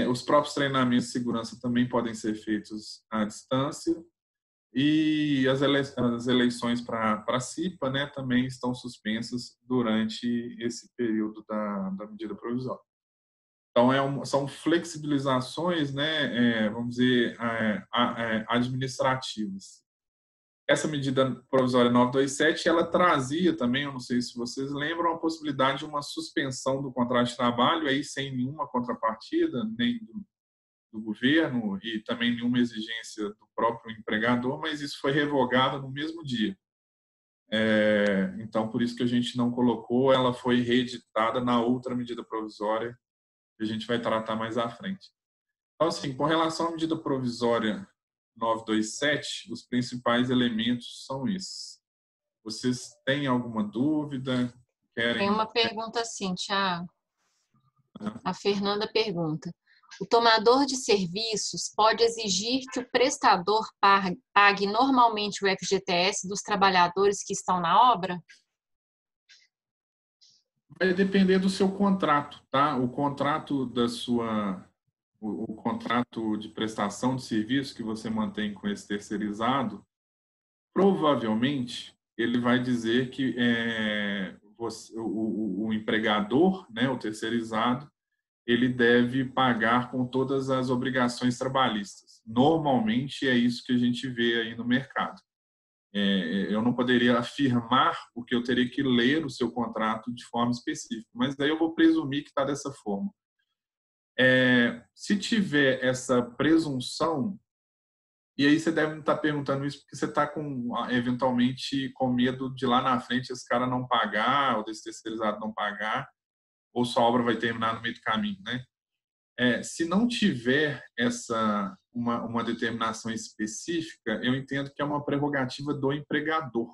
Os próprios treinamentos de segurança também podem ser feitos à distância. E as eleições para a CIPA, né, também estão suspensas durante esse período da medida provisória. Então, são flexibilizações, né, vamos dizer, administrativas. Essa medida provisória 927, ela trazia também, eu não sei se vocês lembram, a possibilidade de uma suspensão do contrato de trabalho, aí sem nenhuma contrapartida, nem do governo e também nenhuma exigência do próprio empregador, mas isso foi revogado no mesmo dia. Então, por isso que a gente não colocou, ela foi reeditada na outra medida provisória que a gente vai tratar mais à frente. Então, assim, com relação à medida provisória 927, os principais elementos são esses. Vocês têm alguma dúvida? Tem uma pergunta assim, Thiago. A Fernanda pergunta: o tomador de serviços pode exigir que o prestador pague normalmente o FGTS dos trabalhadores que estão na obra? Vai depender do seu contrato, tá? O contrato o contrato de prestação de serviço que você mantém com esse terceirizado, provavelmente ele vai dizer que o empregador, né, o terceirizado, ele deve pagar com todas as obrigações trabalhistas. Normalmente é isso que a gente vê aí no mercado. Eu não poderia afirmar, porque eu teria que ler o seu contrato de forma específica, mas daí eu vou presumir que está dessa forma. Se tiver essa presunção, e aí você deve estar perguntando isso porque você está eventualmente com medo de lá na frente esse cara não pagar, ou desse terceirizado não pagar, ou sua obra vai terminar no meio do caminho, né? Se não tiver uma determinação específica, eu entendo que é uma prerrogativa do empregador.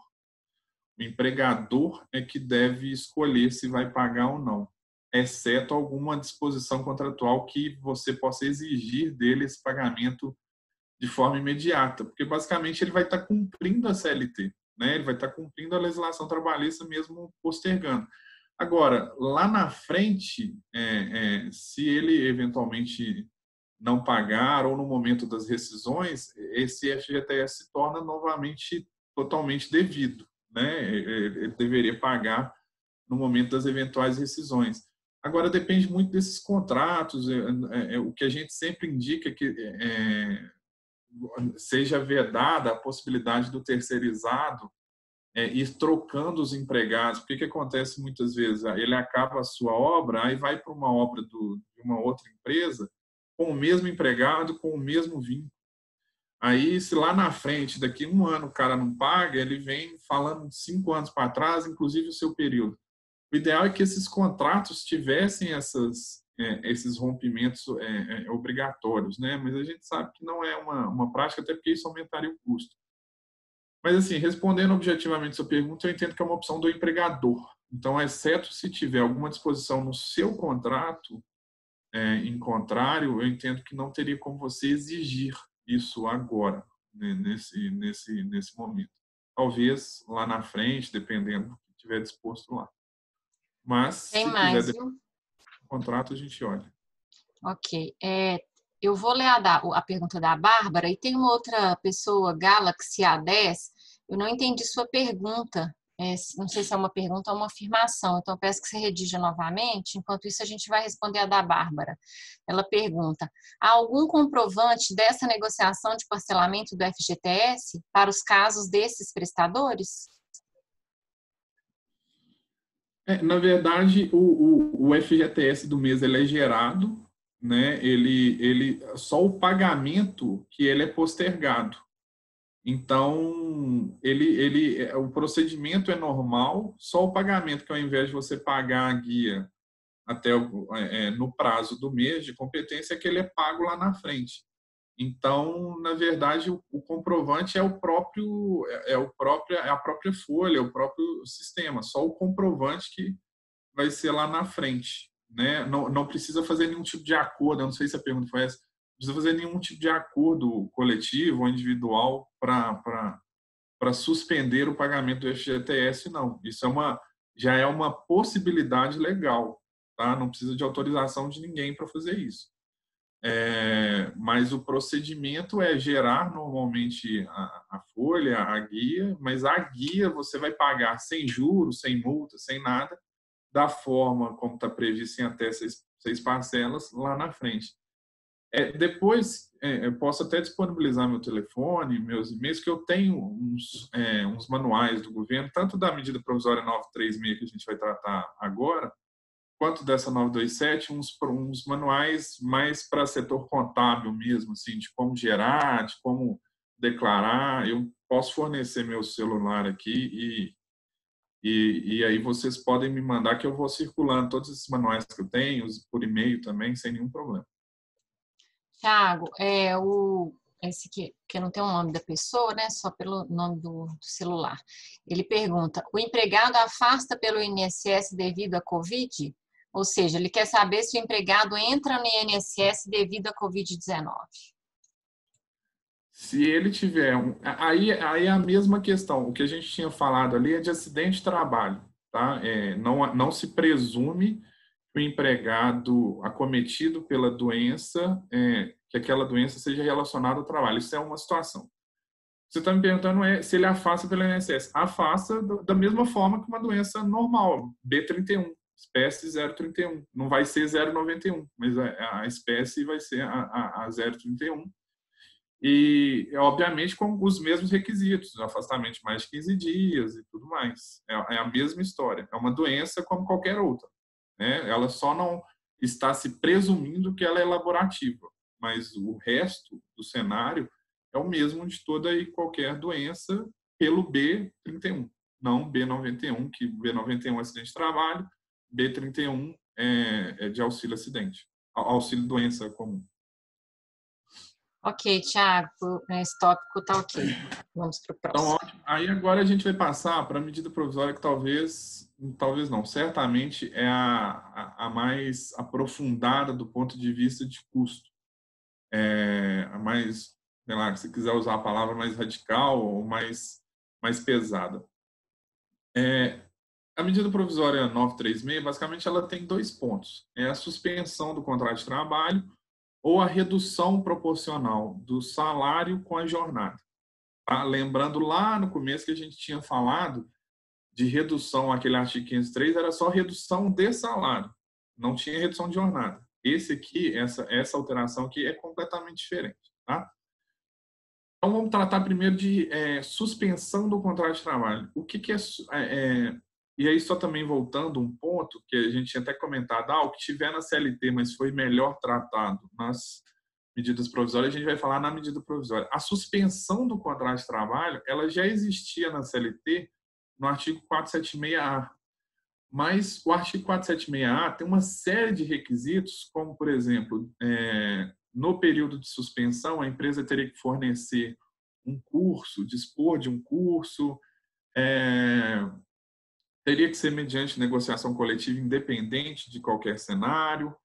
O empregador é que deve escolher se vai pagar ou não, exceto alguma disposição contratual que você possa exigir dele esse pagamento de forma imediata, porque basicamente ele vai estar cumprindo a CLT, né? Ele vai estar cumprindo a legislação trabalhista mesmo postergando. Agora, lá na frente, se ele eventualmente não pagar ou no momento das rescisões, esse FGTS se torna novamente totalmente devido, né? Ele deveria pagar no momento das eventuais rescisões. Agora, depende muito desses contratos. O que a gente sempre indica que seja vedada a possibilidade do terceirizado ir trocando os empregados. Porque que acontece muitas vezes? Ele acaba a sua obra, aí vai para uma obra de uma outra empresa com o mesmo empregado, com o mesmo vínculo. Aí, se lá na frente, daqui um ano, o cara não paga, ele vem falando 5 anos para trás, inclusive o seu período. O ideal é que esses contratos tivessem esses rompimentos obrigatórios, né? Mas a gente sabe que não é uma prática, até porque isso aumentaria o custo. Mas, assim, respondendo objetivamente a sua pergunta, eu entendo que é uma opção do empregador. Então, exceto se tiver alguma disposição no seu contrato, em contrário, eu entendo que não teria como você exigir isso agora, né, nesse momento. Talvez lá na frente, dependendo do que tiver disposto lá. Mas, Tem se quiser mais, viu? o contrato, a gente olha. Ok. Eu vou ler a pergunta da Bárbara e tem uma outra pessoa, Galaxy A10. Eu não entendi sua pergunta. Não sei se é uma pergunta ou uma afirmação, então eu peço que você redija novamente. Enquanto isso, a gente vai responder a da Bárbara. Ela pergunta: há algum comprovante dessa negociação de parcelamento do FGTS para os casos desses prestadores? Na verdade, o FGTS do mês ele é gerado, né? Só o pagamento que ele é postergado. Então, o procedimento é normal, só o pagamento que ao invés de você pagar a guia até no prazo do mês de competência, é que ele é pago lá na frente. Então, na verdade, o comprovante é a própria folha, é o próprio sistema. Só o comprovante que vai ser lá na frente, né? Não precisa fazer nenhum tipo de acordo. Eu não sei se a pergunta foi essa. Não precisa fazer nenhum tipo de acordo coletivo ou individual para suspender o pagamento do FGTS, não. Isso já é uma possibilidade legal, tá? Não precisa de autorização de ninguém para fazer isso. Mas o procedimento é gerar normalmente a folha, a guia, mas a guia você vai pagar sem juros, sem multa, sem nada, da forma como está previsto em até seis parcelas lá na frente. Depois, eu posso até disponibilizar meu telefone, meus e-mails, que eu tenho uns manuais do governo, tanto da medida provisória 936 que a gente vai tratar agora, quanto dessa 927, uns manuais mais para setor contábil mesmo, assim, de como gerar, de como declarar. Eu posso fornecer meu celular aqui e aí vocês podem me mandar que eu vou circulando todos esses manuais que eu tenho, por e-mail também, sem nenhum problema. Tiago, esse que não tem o nome da pessoa, né? Só pelo nome do celular. Ele pergunta: o empregado afasta pelo INSS devido à Covid? Ou seja, ele quer saber se o empregado entra no INSS devido à Covid-19. Se ele tiver aí é a mesma questão. O que a gente tinha falado ali é de acidente de trabalho, tá? Não se presume que o empregado acometido pela doença, que aquela doença seja relacionada ao trabalho. Isso é uma situação. Você está me perguntando se ele afasta pelo INSS. Afasta da mesma forma que uma doença normal, B31, espécie 031. Não vai ser 091, mas a espécie vai ser a 031. E, obviamente, com os mesmos requisitos, afastamento de mais de 15 dias e tudo mais. É a mesma história. É uma doença como qualquer outra, né? Ela só não está se presumindo que ela é laborativa, mas o resto do cenário é o mesmo de toda e qualquer doença pelo B31, não B91, que B91 é acidente de trabalho, B31 é de auxílio acidente, auxílio doença comum. Ok, Tiago, esse tópico tá ok. Vamos para o próximo. Então, ótimo. Aí agora a gente vai passar para a medida provisória que talvez não, certamente é a mais aprofundada do ponto de vista de custo. A mais, sei lá, se quiser usar a palavra mais radical ou mais pesada. A medida provisória 936, basicamente, ela tem 2 pontos. É a suspensão do contrato de trabalho ou a redução proporcional do salário com a jornada. Tá? Lembrando lá no começo que a gente tinha falado de redução, aquele artigo 503, era só redução de salário, não tinha redução de jornada. Esse aqui, essa alteração aqui é completamente diferente, tá? Então, vamos tratar primeiro de suspensão do contrato de trabalho. O que é, e aí, só também voltando um ponto que a gente tinha até comentado, o que tiver na CLT, mas foi melhor tratado nas medidas provisórias, a gente vai falar na medida provisória. A suspensão do contrato de trabalho, ela já existia na CLT no artigo 476-A. Mas o artigo 476-A tem uma série de requisitos, como, por exemplo, no período de suspensão, a empresa teria que fornecer um curso, dispor de um curso, teria que ser mediante negociação coletiva independente de qualquer cenário.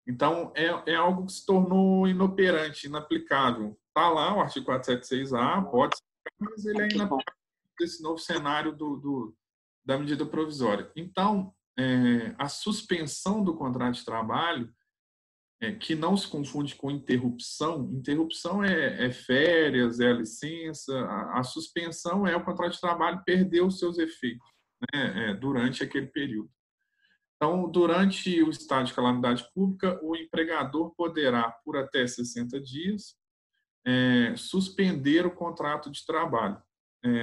Então, é algo que se tornou inoperante, inaplicável. Está lá o artigo 476-A, pode ser, mas ele é inaplicável nesse novo cenário da medida provisória. Então, a suspensão do contrato de trabalho, que não se confunde com interrupção, interrupção é férias, é a licença, a suspensão é o contrato de trabalho perder os seus efeitos, né, durante aquele período. Então, durante o estado de calamidade pública, o empregador poderá, por até 60 dias, suspender o contrato de trabalho.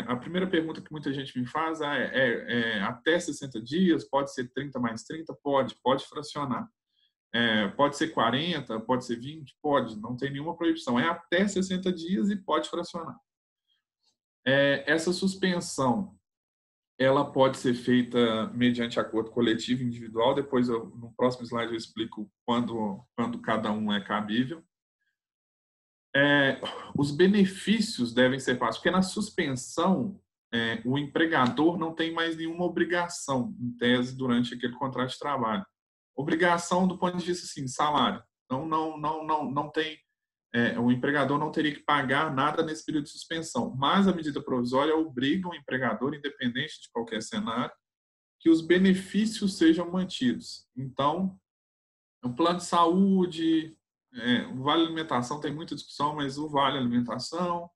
A primeira pergunta que muita gente me faz é até 60 dias, pode ser 30 mais 30? Pode fracionar. Pode ser 40, pode ser 20? Pode, não tem nenhuma proibição. É até 60 dias e pode fracionar. Essa suspensão, ela pode ser feita mediante acordo coletivo individual. Depois, no próximo slide, eu explico quando cada um é cabível. Os benefícios devem ser pagos, porque na suspensão, o empregador não tem mais nenhuma obrigação, em tese, durante aquele contrato de trabalho. Obrigação do ponto de vista assim, salário. Não tem, o empregador não teria que pagar nada nesse período de suspensão, mas a medida provisória obriga o empregador, independente de qualquer cenário, que os benefícios sejam mantidos. Então, o plano de saúde, o vale alimentação tem muita discussão, mas o vale alimentação,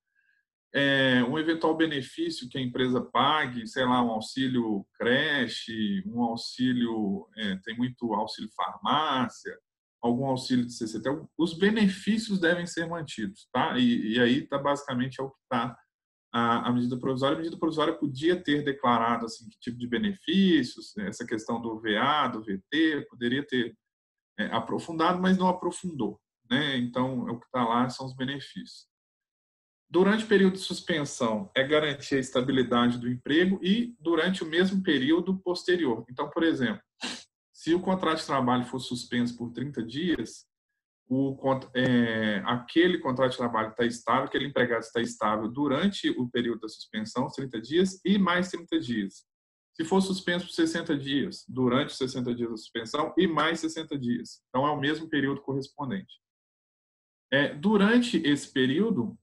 um eventual benefício que a empresa pague, sei lá, um auxílio creche, um auxílio, tem muito auxílio farmácia, algum auxílio de CCT, os benefícios devem ser mantidos, tá? E aí tá basicamente é o que está a medida provisória. A medida provisória podia ter declarado assim que tipo de benefícios, essa questão do VA, do VT, poderia ter aprofundado, mas não aprofundou, né? Então, o que está lá são os benefícios. Durante o período de suspensão, é garantir a estabilidade do emprego e durante o mesmo período posterior. Então, por exemplo, se o contrato de trabalho for suspenso por 30 dias, aquele contrato de trabalho está estável, aquele empregado está estável durante o período da suspensão, 30 dias, e mais 30 dias. Se for suspenso por 60 dias, durante os 60 dias da suspensão, e mais 60 dias. Então, é o mesmo período correspondente. Durante esse período,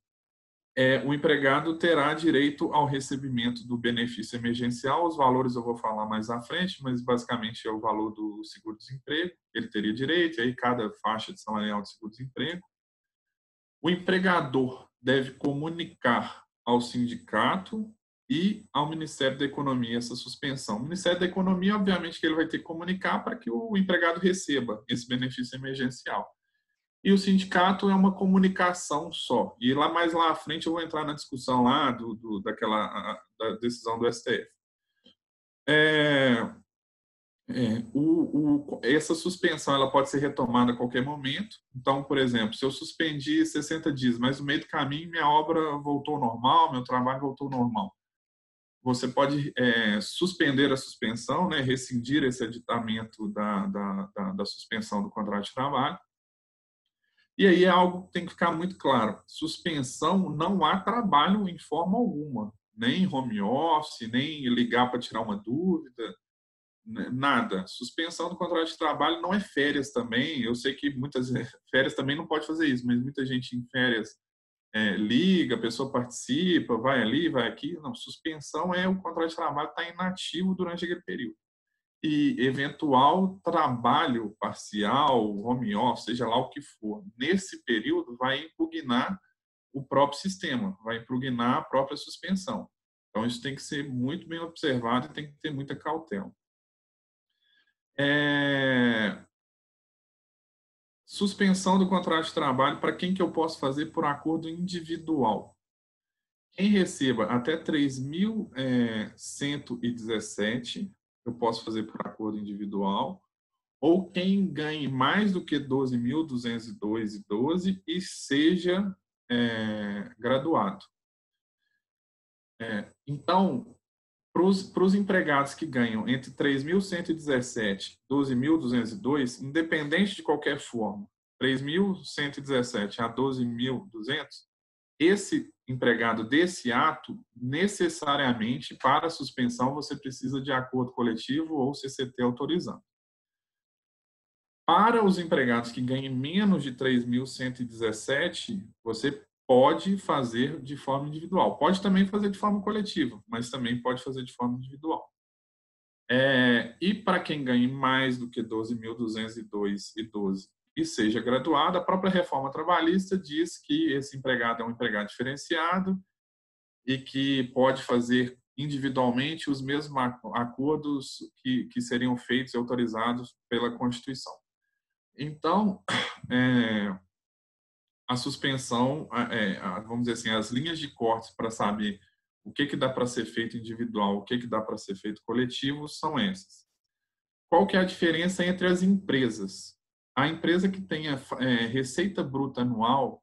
o empregado terá direito ao recebimento do benefício emergencial. Os valores eu vou falar mais à frente, mas basicamente é o valor do seguro-desemprego. Ele teria direito, e aí cada faixa de salarial de seguro-desemprego. O empregador deve comunicar ao sindicato e ao Ministério da Economia essa suspensão. O Ministério da Economia, obviamente, que ele vai ter que comunicar para que o empregado receba esse benefício emergencial. E o sindicato é uma comunicação só. E mais lá à frente eu vou entrar na discussão lá da decisão do STF. Essa suspensão ela pode ser retomada a qualquer momento. Então, por exemplo, se eu suspendi 60 dias, mas no meio do caminho minha obra voltou ao normal, meu trabalho voltou ao normal. Você pode suspender a suspensão, né, rescindir esse aditamento da suspensão do contrato de trabalho. E aí é algo que tem que ficar muito claro. Suspensão, não há trabalho em forma alguma. Nem home office, nem ligar para tirar uma dúvida, nada. Suspensão do contrato de trabalho não é férias também. Eu sei que muitas férias também não pode fazer isso, mas muita gente em férias liga, a pessoa participa, vai ali, vai aqui. Não, suspensão é o contrato de trabalho estar inativo durante aquele período. E eventual trabalho parcial, home office, seja lá o que for, nesse período vai impugnar o próprio sistema, vai impugnar a própria suspensão. Então, isso tem que ser muito bem observado e tem que ter muita cautela. Suspensão do contrato de trabalho, para quem que eu posso fazer por acordo individual? Quem receba até 3.117, eu posso fazer por acordo individual, ou quem ganhe mais do que 12.202,12 e seja graduado. Então, para os empregados que ganham entre 3.117 e 12.202, independente de qualquer forma, 3.117 a 12.200, esse empregado desse ato, necessariamente, para a suspensão, você precisa de acordo coletivo ou CCT autorizando. Para os empregados que ganhem menos de 3.117, você pode fazer de forma individual. Pode também fazer de forma coletiva, mas também pode fazer de forma individual. E para quem ganhe mais do que 12.202,12 e seja graduado, a própria reforma trabalhista diz que esse empregado é um empregado diferenciado e que pode fazer individualmente os mesmos acordos que seriam feitos e autorizados pela Constituição. Então, a suspensão, vamos dizer assim, as linhas de cortes para saber o que dá para ser feito individual, o que dá para ser feito coletivo, são essas. Qual que é a diferença entre as empresas? A empresa que tenha receita bruta anual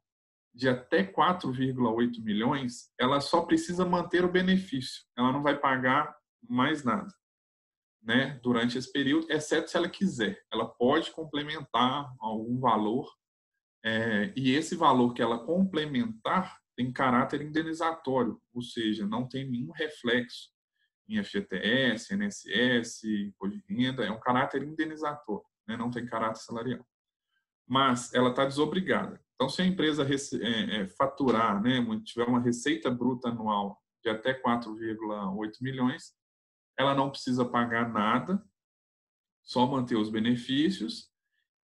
de até 4,8 milhões, ela só precisa manter o benefício, ela não vai pagar mais nada, né, durante esse período, exceto se ela quiser. Ela pode complementar algum valor, e esse valor que ela complementar tem caráter indenizatório, ou seja, não tem nenhum reflexo em FGTS, INSS, imposto de renda, é um caráter indenizatório, né, não tem caráter salarial. Mas ela está desobrigada. Então, se a empresa faturar, né, tiver uma receita bruta anual de até 4,8 milhões, ela não precisa pagar nada, só manter os benefícios,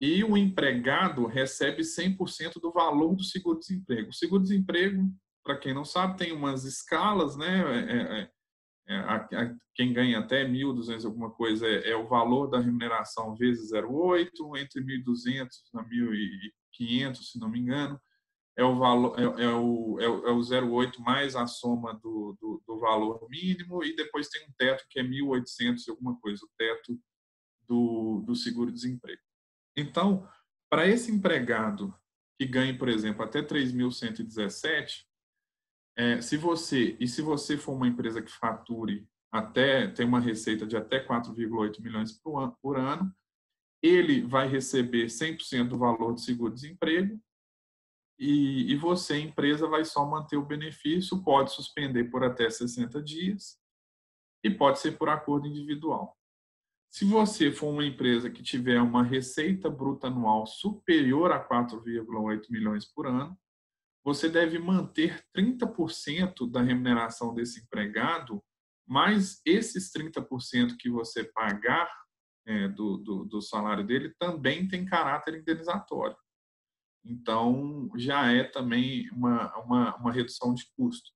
e o empregado recebe 100% do valor do seguro-desemprego. O seguro-desemprego, para quem não sabe, tem umas escalas, né? Quem ganha até 1.200 alguma coisa é o valor da remuneração vezes 0,8, entre 1.200 a 1.500, se não me engano, é o valor o 0,8 mais a soma do valor mínimo, e depois tem um teto que é 1.800 alguma coisa, o teto do seguro-desemprego. Então, para esse empregado que ganhe, por exemplo, até 3.117, se você for uma empresa que fature tem uma receita de até 4,8 milhões por ano, ele vai receber 100% do valor do seguro-desemprego, e você, empresa, vai só manter o benefício, pode suspender por até 60 dias e pode ser por acordo individual. Se você for uma empresa que tiver uma receita bruta anual superior a 4,8 milhões por ano, você deve manter 30% da remuneração desse empregado, mais esses 30% que você pagar do salário dele também tem caráter indenizatório. Então, já é também uma redução de custo.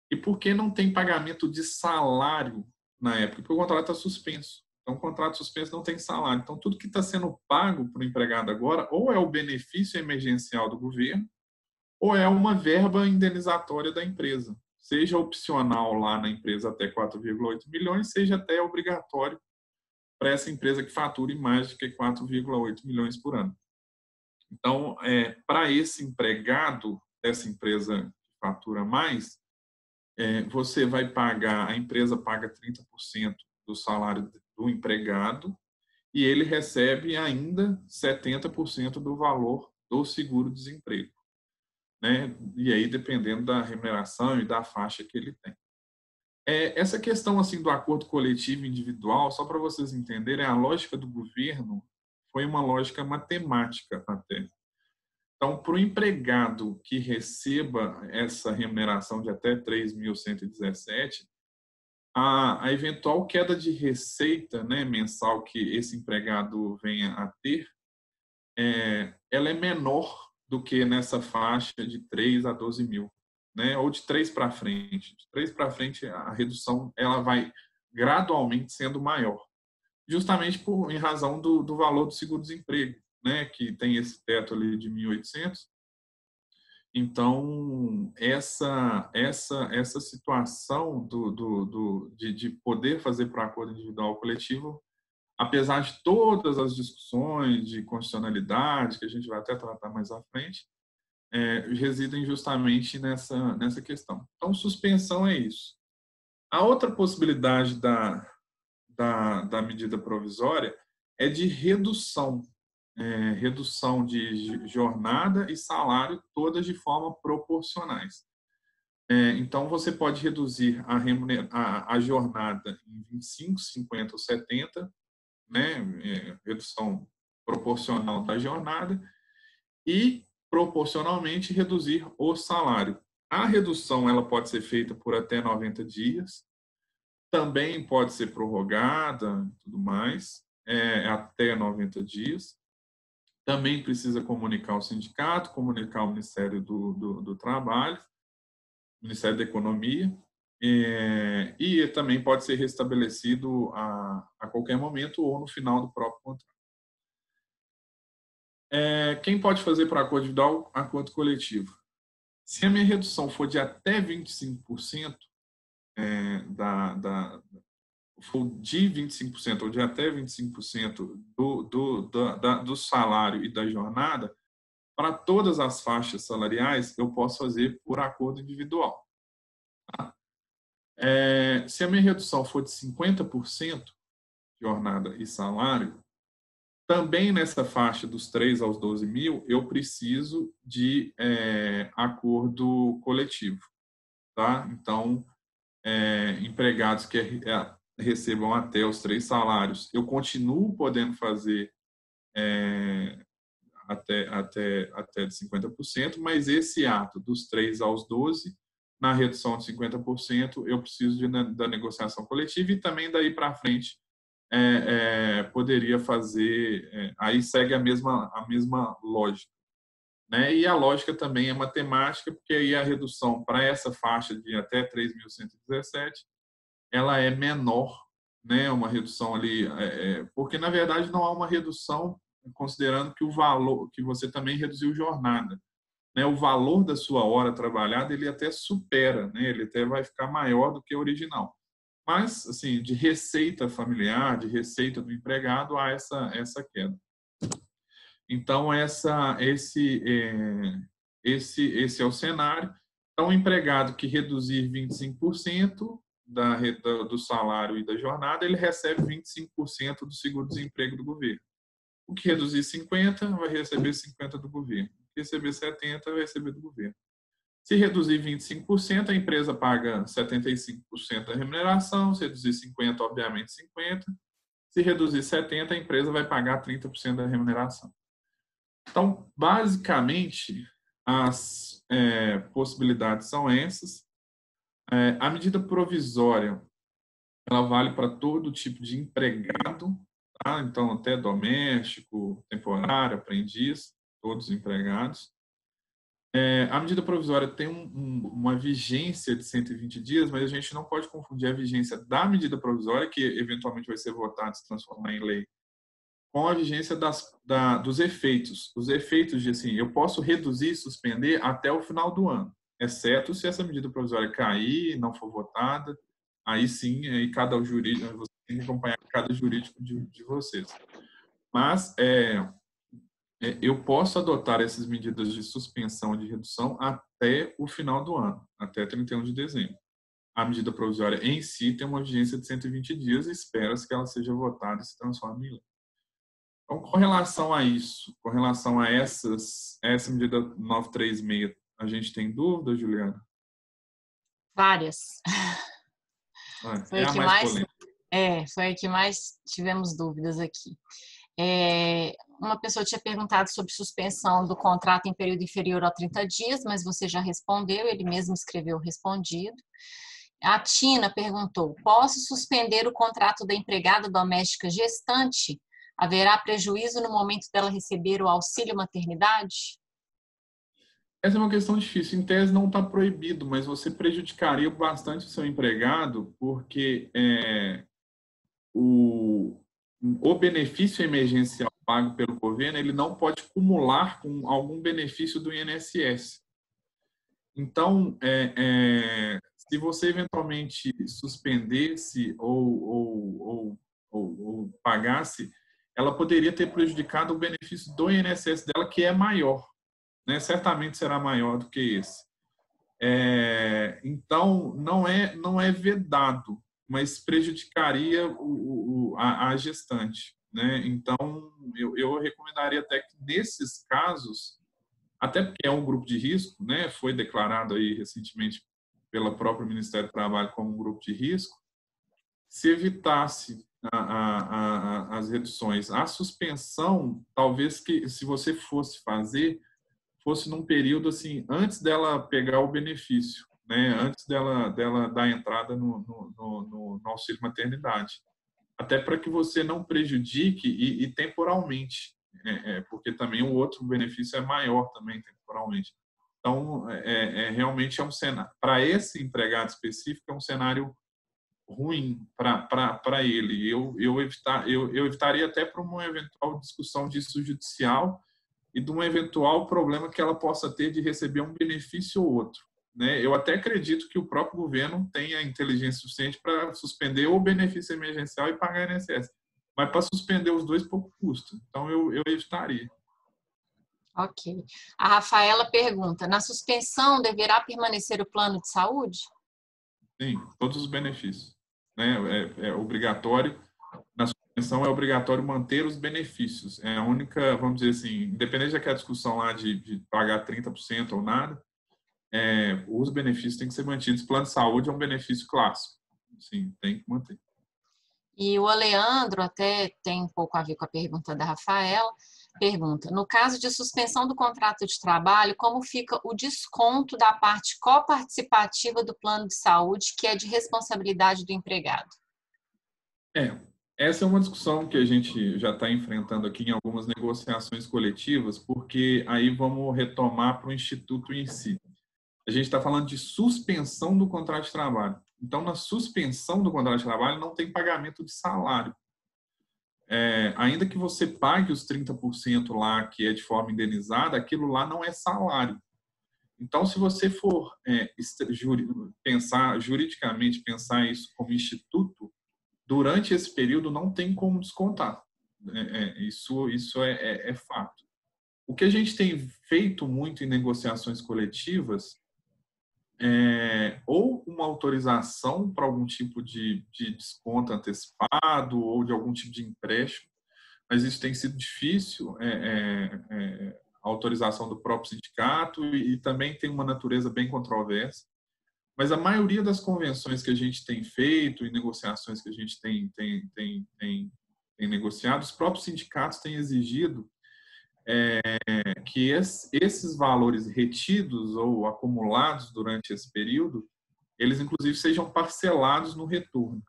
E por que não tem pagamento de salário na época? Porque o contrato está suspenso. Então, o contrato suspenso não tem salário. Então, tudo que está sendo pago para o empregado agora, ou é o benefício emergencial do governo, ou é uma verba indenizatória da empresa. Seja opcional lá na empresa até 4,8 milhões, seja até obrigatório para essa empresa que fature mais do que 4,8 milhões por ano. Então, para esse empregado dessa empresa que fatura mais, você vai pagar, a empresa paga 30% do salário do empregado e ele recebe ainda 70% do valor do seguro-desemprego, né? E aí, dependendo da remuneração e da faixa que ele tem. Essa questão assim do acordo coletivo individual, só para vocês entenderem, a lógica do governo foi uma lógica matemática até. Então, para o empregado que receba essa remuneração de até 3.117, a eventual queda de receita, né, mensal que esse empregado venha a ter, ela é menor do que nessa faixa de 3 a 12 mil, né, ou de 3 para frente. De 3 para frente, a redução ela vai gradualmente sendo maior, justamente em razão do valor do seguro-desemprego. né, que tem esse teto ali de 1.800. Então, essa situação de poder fazer por acordo individual ou coletivo, apesar de todas as discussões de constitucionalidade, que a gente vai até tratar mais à frente, residem justamente nessa questão. Então, suspensão é isso. A outra possibilidade da medida provisória é de redução de jornada e salário, todas de forma proporcionais. Então, você pode reduzir a jornada em 25, 50 ou 70, né? Redução proporcional da jornada, e proporcionalmente reduzir o salário. A redução ela pode ser feita por até 90 dias, também pode ser prorrogada, tudo mais, até 90 dias. Também precisa comunicar ao sindicato, comunicar ao Ministério do Trabalho, Ministério da Economia, e também pode ser restabelecido a qualquer momento ou no final do próprio contrato. Quem pode fazer por acordo individual? Acordo coletivo. Se a minha redução for de até 25%, for de 25% ou de até 25% do salário e da jornada, para todas as faixas salariais, eu posso fazer por acordo individual. Tá? Se a minha redução for de 50%, jornada e salário, também nessa faixa dos 3 aos 12 mil, eu preciso de acordo coletivo. Tá? Então, empregados que recebam até os 3 salários, eu continuo podendo fazer até de 50%, mas esse ato dos 3 aos 12, na redução de 50%, eu preciso da negociação coletiva, e também daí para frente poderia fazer, aí segue a mesma lógica. Né? E a lógica também é matemática, porque aí a redução para essa faixa de até 3.117, ela é menor, né? Uma redução ali, porque na verdade não há uma redução considerando que o valor, que você também reduziu jornada, né? O valor da sua hora trabalhada ele até supera, né? Ele até vai ficar maior do que o original. Mas assim, de receita familiar, de receita do empregado, há essa queda. Então esse é o cenário. Então, o empregado que reduzir 25% do salário e da jornada, ele recebe 25% do seguro-desemprego do governo. O que reduzir 50% vai receber 50% do governo. O que receber 70% vai receber do governo. Se reduzir 25%, a empresa paga 75% da remuneração. Se reduzir 50%, obviamente 50%. Se reduzir 70%, a empresa vai pagar 30% da remuneração. Então, basicamente, as possibilidades são essas. A medida provisória, ela vale para todo tipo de empregado, tá? Então, até doméstico, temporário, aprendiz, todos empregados. A medida provisória tem uma vigência de 120 dias, mas a gente não pode confundir a vigência da medida provisória, que eventualmente vai ser votada e se transformar em lei, com a vigência dos efeitos. Os efeitos de, assim, eu posso reduzir e suspender até o final do ano, exceto se essa medida provisória cair, não for votada, aí sim, aí cada jurídico, você tem que acompanhar cada jurídico de vocês. Mas eu posso adotar essas medidas de suspensão e de redução até o final do ano, até 31 de dezembro. A medida provisória em si tem uma vigência de 120 dias e espera-se que ela seja votada e se transforme em lei. Então, com relação a isso, com relação a essa medida 936, a gente tem dúvida, Juliana? Várias. É a mais polêmica. Foi a que mais tivemos dúvidas aqui. Uma pessoa tinha perguntado sobre suspensão do contrato em período inferior a 30 dias, mas você já respondeu, ele mesmo escreveu respondido. A Tina perguntou: posso suspender o contrato da empregada doméstica gestante? Haverá prejuízo no momento dela receber o auxílio maternidade? Essa é uma questão difícil. Em tese não está proibido, mas você prejudicaria bastante o seu empregado, porque o benefício emergencial pago pelo governo, ele não pode acumular com algum benefício do INSS. Então, se você eventualmente suspendesse ou pagasse, ela poderia ter prejudicado o benefício do INSS dela, que é maior, né? Certamente será maior do que esse. Então, não é vedado, mas prejudicaria a gestante, né? Então, eu recomendaria até que, nesses casos, até porque é um grupo de risco, né? Foi declarado aí recentemente pelo próprio Ministério do Trabalho como um grupo de risco, se evitasse as reduções. A suspensão, talvez que, se você fosse fazer, fosse num período assim, antes dela pegar o benefício, né? Antes dela dar entrada no auxílio maternidade. Até para que você não prejudique e temporalmente, porque também o outro benefício é maior também temporalmente. Então, realmente é um cenário, para esse empregado específico, é um cenário ruim para ele. Eu evitaria até para uma eventual discussão disso judicial e de um eventual problema que ela possa ter de receber um benefício ou outro, né? Eu até acredito que o próprio governo tenha inteligência suficiente para suspender o benefício emergencial e pagar a INSS, mas para suspender os dois pouco custa. Então eu evitaria. Ok. A Rafaela pergunta: na suspensão deverá permanecer o plano de saúde? Sim, todos os benefícios, né? É obrigatório. Na suspensão é obrigatório manter os benefícios. É a única, vamos dizer assim, independente daquela discussão lá de pagar 30% ou nada, os benefícios têm que ser mantidos. Plano de saúde é um benefício clássico. Sim, tem que manter. E o Leandro, até tem um pouco a ver com a pergunta da Rafaela, pergunta: no caso de suspensão do contrato de trabalho, como fica o desconto da parte coparticipativa do plano de saúde, que é de responsabilidade do empregado? Essa é uma discussão que a gente já está enfrentando aqui em algumas negociações coletivas, porque aí vamos retomar para o Instituto em si. A gente está falando de suspensão do contrato de trabalho. Então, na suspensão do contrato de trabalho, não tem pagamento de salário. Ainda que você pague os 30% lá, que é de forma indenizada, aquilo lá não é salário. Então, se você for juridicamente pensar isso como instituto, durante esse período não tem como descontar. Isso é fato. O que a gente tem feito muito em negociações coletivas ou uma autorização para algum tipo de desconto antecipado ou de algum tipo de empréstimo, mas isso tem sido difícil, a autorização do próprio sindicato e também tem uma natureza bem controversa. Mas a maioria das convenções que a gente tem feito e negociações que a gente tem negociado, os próprios sindicatos têm exigido que esses valores retidos ou acumulados durante esse período, eles inclusive sejam parcelados no retorno.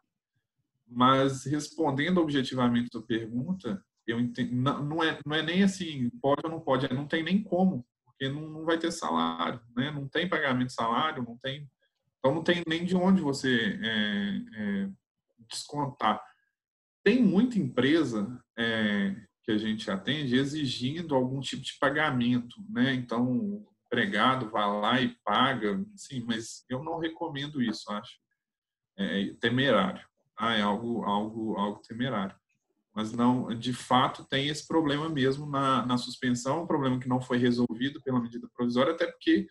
Mas respondendo objetivamente a sua pergunta, eu entendo, não é nem assim, pode ou não pode, não tem nem como, porque não vai ter salário, né? Não tem pagamento de salário, não tem, então não tem nem de onde você descontar. Tem muita empresa que a gente atende exigindo algum tipo de pagamento, né? Então, o empregado vai lá e paga, sim, mas eu não recomendo isso, acho. Temerário. É algo temerário. Mas não, de fato, tem esse problema mesmo na suspensão, um problema que não foi resolvido pela medida provisória, até porque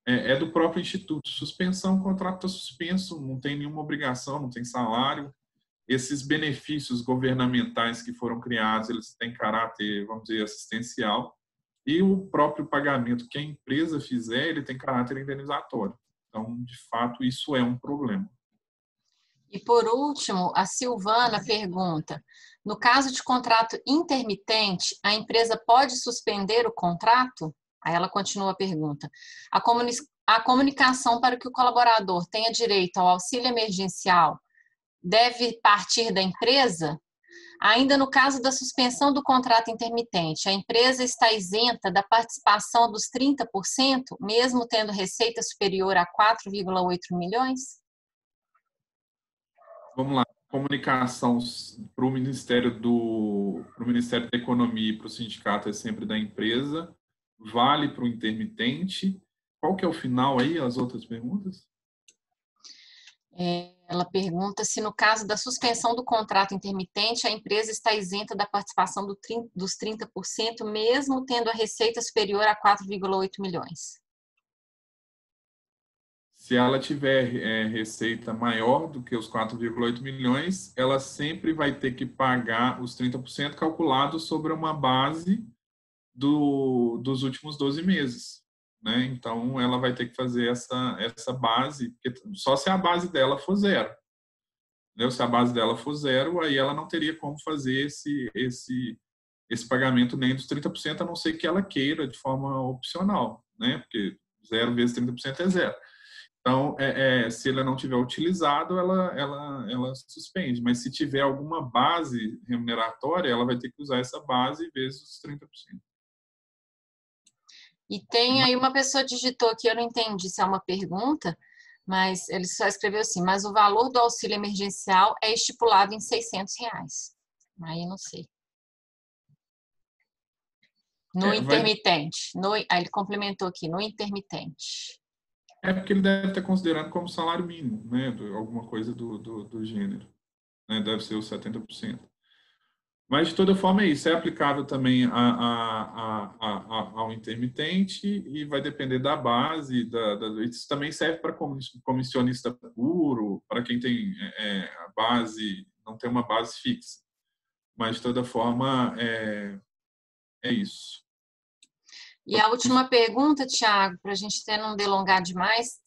é do próprio Instituto. Suspensão, o contrato está suspenso, não tem nenhuma obrigação, não tem salário. Esses benefícios governamentais que foram criados, eles têm caráter, vamos dizer, assistencial, e o próprio pagamento que a empresa fizer, ele tem caráter indenizatório. Então, de fato, isso é um problema. E por último, a Silvana pergunta: no caso de contrato intermitente, a empresa pode suspender o contrato? Aí ela continua a pergunta: a comunicação para que o colaborador tenha direito ao auxílio emergencial deve partir da empresa? Ainda no caso da suspensão do contrato intermitente, a empresa está isenta da participação dos 30%, mesmo tendo receita superior a 4,8 milhões? Vamos lá. comunicação para o Ministério da Economia e para o sindicato é sempre da empresa, vale para o intermitente. Qual que é o final aí, as outras perguntas? Ela pergunta se no caso da suspensão do contrato intermitente, a empresa está isenta da participação dos 30%, mesmo tendo a receita superior a 4,8 milhões. Se ela tiver receita maior do que os 4,8 milhões, ela sempre vai ter que pagar os 30% calculados sobre uma base dos últimos 12 meses. Né? Então, ela vai ter que fazer essa base, só se a base dela for zero. Entendeu? Se a base dela for zero, aí ela não teria como fazer esse pagamento nem dos 30%, a não ser que ela queira de forma opcional, né? Porque 0 vezes 30% é zero. Então, se ela não tiver utilizado, ela suspende. Mas se tiver alguma base remuneratória, ela vai ter que usar essa base vezes os 30%. E tem aí uma pessoa digitou aqui, eu não entendi se é uma pergunta, mas ele só escreveu assim, mas o valor do auxílio emergencial é estipulado em R$600. Aí não sei. No intermitente. Aí ele complementou aqui, no intermitente. É porque ele deve estar considerando como salário mínimo, né? Alguma coisa do gênero. Né? Deve ser os 70%. Mas, de toda forma, é isso. É aplicável também ao intermitente e vai depender da base. Isso também serve para comissionista puro, para quem tem a base, não tem uma base fixa. Mas, de toda forma, é isso. E a última pergunta, Tiago, para a gente até não delongar demais,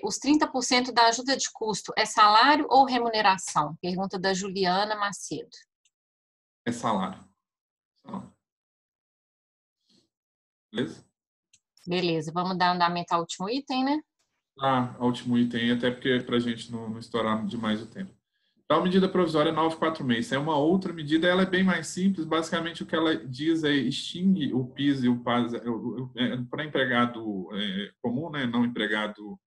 os 30% da ajuda de custo é salário ou remuneração? Pergunta da Juliana Macedo. É salário. Beleza? Beleza, vamos dar andamento ao último item, né? Último item, até porque para a gente não estourar demais o tempo. Então, a medida provisória 946 é uma outra medida, ela é bem mais simples. Basicamente, o que ela diz é extingue o PIS e o PAS para empregado comum, né? Não empregado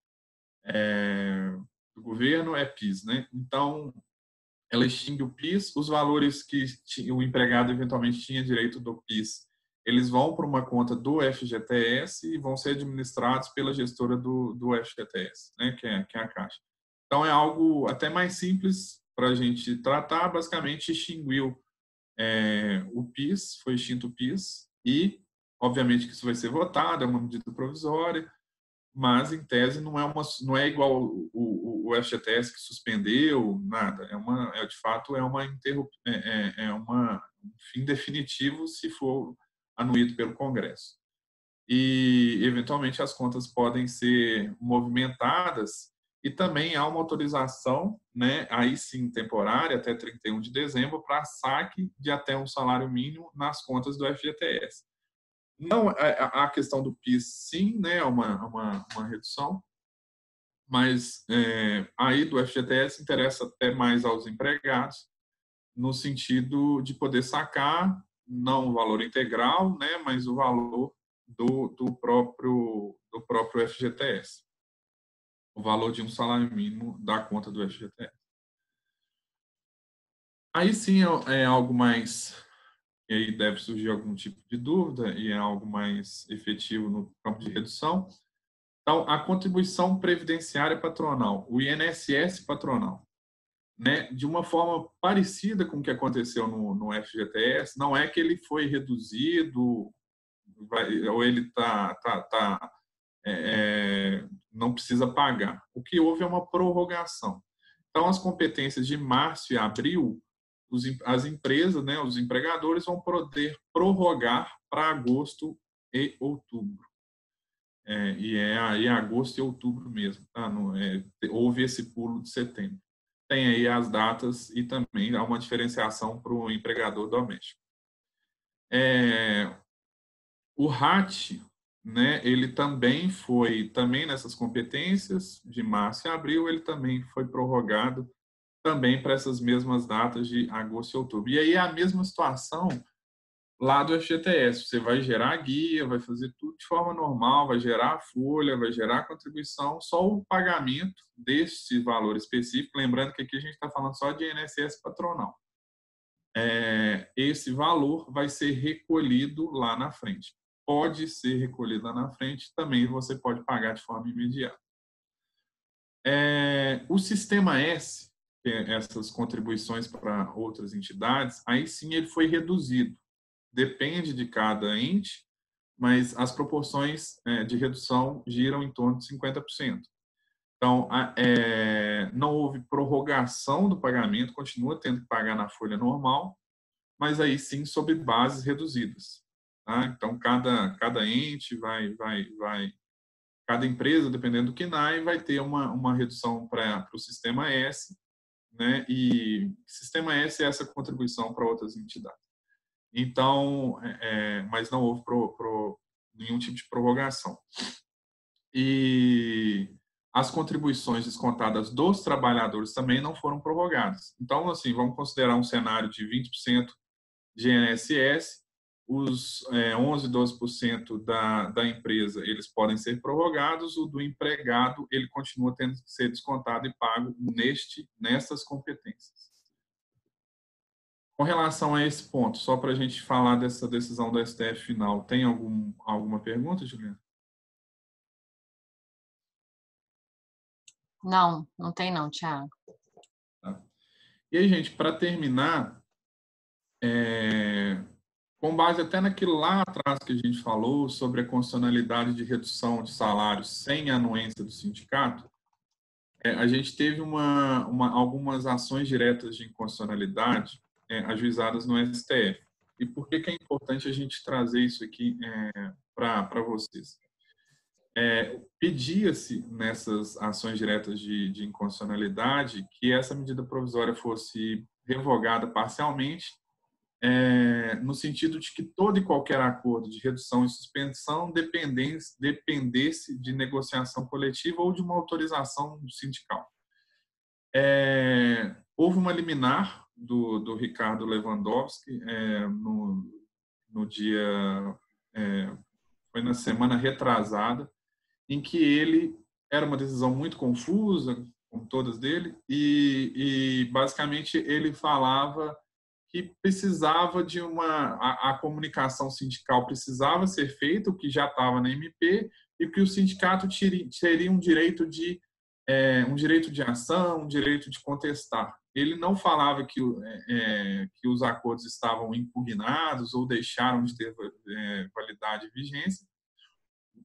do governo, é PIS. Né? Então, ela extingue o PIS, os valores que o empregado eventualmente tinha direito do PIS, eles vão para uma conta do FGTS e vão ser administrados pela gestora do FGTS, né? que é a Caixa. Então, é algo até mais simples para a gente tratar. Basicamente, extinguiu o PIS, foi extinto o PIS, e, obviamente, que isso vai ser votado, é uma medida provisória, mas, em tese, não é igual o FGTS que suspendeu, nada. De fato, é um fim definitivo se for anuído pelo Congresso. E, eventualmente, as contas podem ser movimentadas e também há uma autorização, né, aí sim temporária, até 31 de dezembro, para saque de até um salário mínimo nas contas do FGTS. Não, a questão do PIS, sim, né, é uma redução, mas aí do FGTS interessa até mais aos empregados, no sentido de poder sacar, não o valor integral, né, mas o valor do próprio FGTS. O valor de um salário mínimo da conta do FGTS. Aí sim é algo mais, e aí deve surgir algum tipo de dúvida, e é algo mais efetivo no campo de redução. Então, a contribuição previdenciária patronal, o INSS patronal, né, de uma forma parecida com o que aconteceu no FGTS, não é que ele foi reduzido, ou ele não precisa pagar. O que houve é uma prorrogação. Então, as competências de março e abril, as empresas, né, os empregadores vão poder prorrogar para agosto e outubro. E é agosto e outubro mesmo. Tá? Houve esse pulo de setembro. Tem aí as datas e também há uma diferenciação para o empregador doméstico. O RAT, né, ele também nessas competências de março e abril, ele também foi prorrogado também para essas mesmas datas de agosto e outubro. E aí é a mesma situação lá do FGTS. Você vai gerar a guia, vai fazer tudo de forma normal, vai gerar a folha, vai gerar a contribuição, só o pagamento desse valor específico, lembrando que aqui a gente está falando só de INSS patronal. Esse valor vai ser recolhido lá na frente. Pode ser recolhido lá na frente, também você pode pagar de forma imediata. O Sistema S, essas contribuições para outras entidades, aí sim ele foi reduzido. Depende de cada ente, mas as proporções de redução giram em torno de 50%. Então, não houve prorrogação do pagamento, continua tendo que pagar na folha normal, mas aí sim sob bases reduzidas. Tá? Então, cada ente cada empresa, dependendo do KNAI, vai ter uma redução para o Sistema S, né? E Sistema S é essa contribuição para outras entidades. Então, mas não houve nenhum tipo de prorrogação. E as contribuições descontadas dos trabalhadores também não foram prorrogadas. Então, assim, vamos considerar um cenário de 20% de INSS, os 11, 12% da empresa, eles podem ser prorrogados, o do empregado, ele continua tendo que ser descontado e pago nessas competências. Com relação a esse ponto, só para a gente falar dessa decisão do STF final, tem alguma pergunta, Juliana? Não, não tem não, Thiago. Tá. E aí, gente, para terminar, com base até naquilo lá atrás que a gente falou sobre a constitucionalidade de redução de salários sem anuência do sindicato, a gente teve algumas ações diretas de inconstitucionalidade ajuizadas no STF. E por que é importante a gente trazer isso aqui para vocês? Pedia-se nessas ações diretas de inconstitucionalidade que essa medida provisória fosse revogada parcialmente, no sentido de que todo e qualquer acordo de redução e suspensão dependesse de negociação coletiva ou de uma autorização sindical. Houve uma liminar do Ricardo Lewandowski no dia, foi na semana retrasada, em que era uma decisão muito confusa, como todas dele, e basicamente ele falava que precisava de a comunicação sindical precisava ser feita, o que já estava na MP, e que o sindicato teria um direito de ação, um direito de contestar. Ele não falava que os acordos estavam impugnados ou deixaram de ter validade e vigência,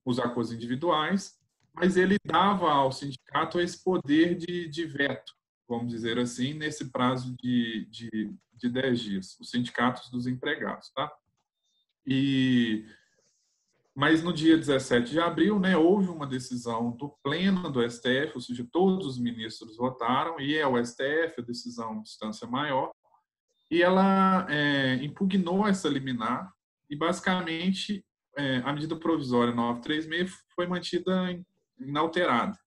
os acordos individuais, mas ele dava ao sindicato esse poder de veto, vamos dizer assim, nesse prazo de 10 dias, os sindicatos dos empregados. Tá? Mas no dia 17 de abril, né, houve uma decisão do Pleno do STF, ou seja, todos os ministros votaram, e é o STF, a decisão de instância maior, e ela impugnou essa liminar, e basicamente a medida provisória 936 foi mantida inalterada.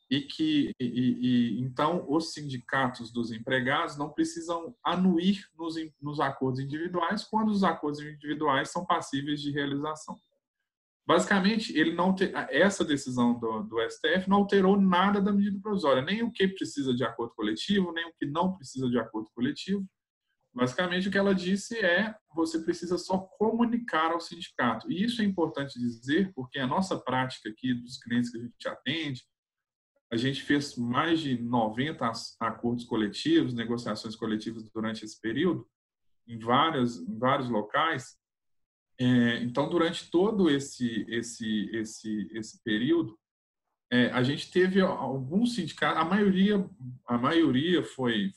Então, os sindicatos dos empregados não precisam anuir nos acordos individuais quando os acordos individuais são passíveis de realização. Basicamente, essa decisão do STF não alterou nada da medida provisória, nem o que precisa de acordo coletivo, nem o que não precisa de acordo coletivo. Basicamente, o que ela disse você precisa só comunicar ao sindicato. E isso é importante dizer, porque a nossa prática aqui dos clientes que a gente atende, a gente fez mais de 90 acordos coletivos, negociações coletivas durante esse período, em vários locais. Então, durante todo esse período, a gente teve alguns sindicatos, a maioria foi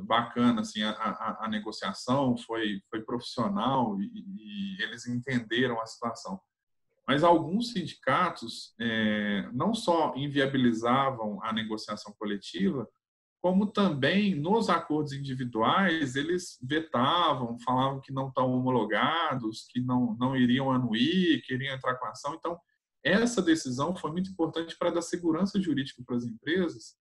bacana, assim, a negociação foi profissional e eles entenderam a situação. Mas alguns sindicatos não só inviabilizavam a negociação coletiva, como também nos acordos individuais eles vetavam, falavam que não estão homologados, que não iriam anuir, que iriam entrar com ação. Então, essa decisão foi muito importante para dar segurança jurídica para as empresas,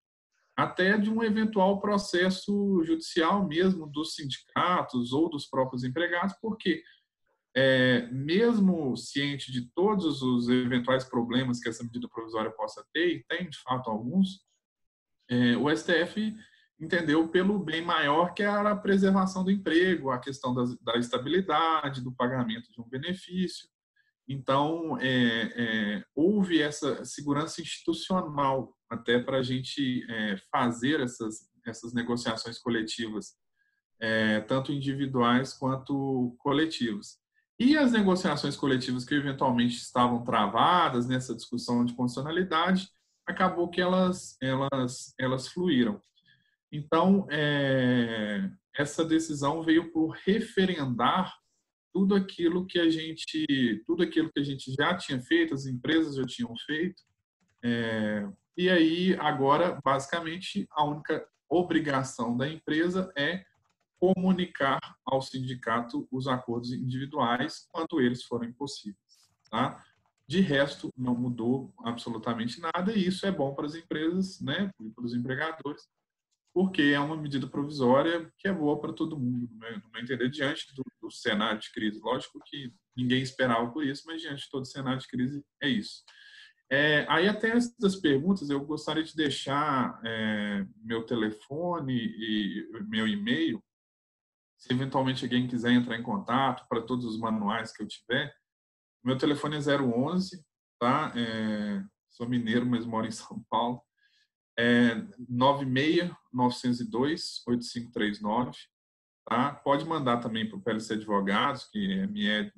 até de um eventual processo judicial mesmo dos sindicatos ou dos próprios empregados, porque mesmo ciente de todos os eventuais problemas que essa medida provisória possa ter, e tem de fato alguns, o STF entendeu pelo bem maior que era a preservação do emprego, a questão da estabilidade, do pagamento de um benefício. Então, houve essa segurança institucional até para a gente fazer essas negociações coletivas, tanto individuais quanto coletivas. E as negociações coletivas que eventualmente estavam travadas nessa discussão de constitucionalidade, acabou que elas fluíram. Então, essa decisão veio por referendar tudo aquilo que a gente já tinha feito, as empresas já tinham feito. E aí, agora, basicamente, a única obrigação da empresa é comunicar ao sindicato os acordos individuais quando eles forem possíveis. Tá? De resto, não mudou absolutamente nada, e isso é bom para as empresas, né, e para os empregadores, porque é uma medida provisória que é boa para todo mundo, no meu entender, diante do cenário de crise. Lógico que ninguém esperava por isso, mas diante de todo o cenário de crise, é isso. Aí, até antes das perguntas, eu gostaria de deixar meu telefone e meu e-mail. Se eventualmente alguém quiser entrar em contato para todos os manuais que eu tiver, meu telefone é 011, tá? Sou mineiro, mas moro em São Paulo. 96-902-8539, tá? Pode mandar também para o PLC Advogados, que me é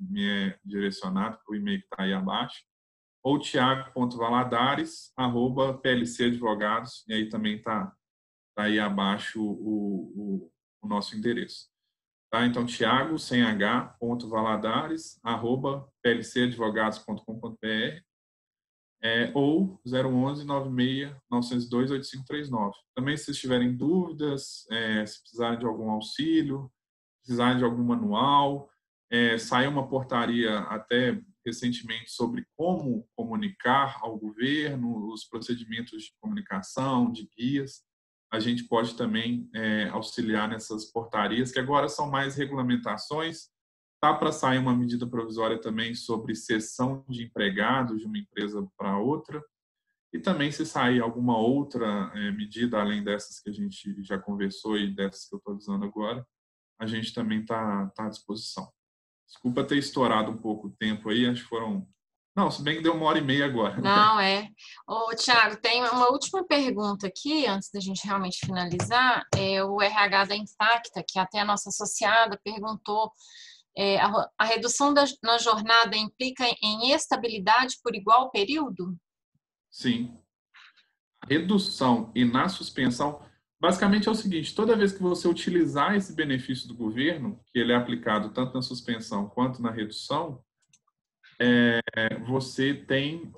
direcionado para o e-mail que está aí abaixo, ou thiago.valadares@PLC Advogados, e aí também está aí abaixo o nosso endereço. Tá? Então, Thiago, sem H, Valadares, @plcadvogados.com.br, ou 011-96-902-8539. Também, se vocês tiverem dúvidas, se precisarem de algum auxílio, precisarem de algum manual, saiu uma portaria até recentemente sobre como comunicar ao governo, os procedimentos de comunicação, de guias. A gente pode também auxiliar nessas portarias, que agora são mais regulamentações. Está para sair uma medida provisória também sobre cessão de empregados de uma empresa para outra. E também, se sair alguma outra medida, além dessas que a gente já conversou e dessas que eu estou avisando agora, a gente também está à disposição. Desculpa ter estourado um pouco o tempo aí, acho que foram... Não, se bem que deu 1h30 agora. Não, Ô, Thiago, tem uma última pergunta aqui, antes da gente realmente finalizar. O RH da Intacta, que até a nossa associada perguntou, a redução na jornada implica em estabilidade por igual período? Sim. A redução e na suspensão, basicamente é o seguinte: toda vez que você utilizar esse benefício do governo, que ele é aplicado tanto na suspensão quanto na redução, você tem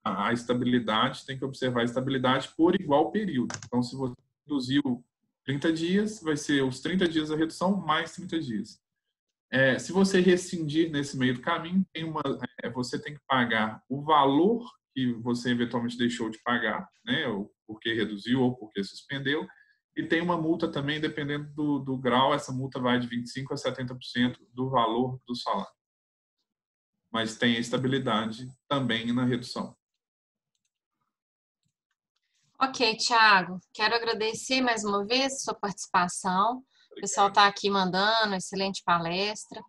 a estabilidade, tem que observar a estabilidade por igual período. Então, se você reduziu 30 dias, vai ser os 30 dias da redução mais 30 dias. Se você rescindir nesse meio do caminho, você tem que pagar o valor que você eventualmente deixou de pagar, né, ou porque reduziu ou porque suspendeu, e tem uma multa também, dependendo do grau, essa multa vai de 25% a 70% do valor do salário. Mas tem a estabilidade também na redução. Ok, Thiago, quero agradecer mais uma vez a sua participação. O pessoal está aqui mandando, excelente palestra.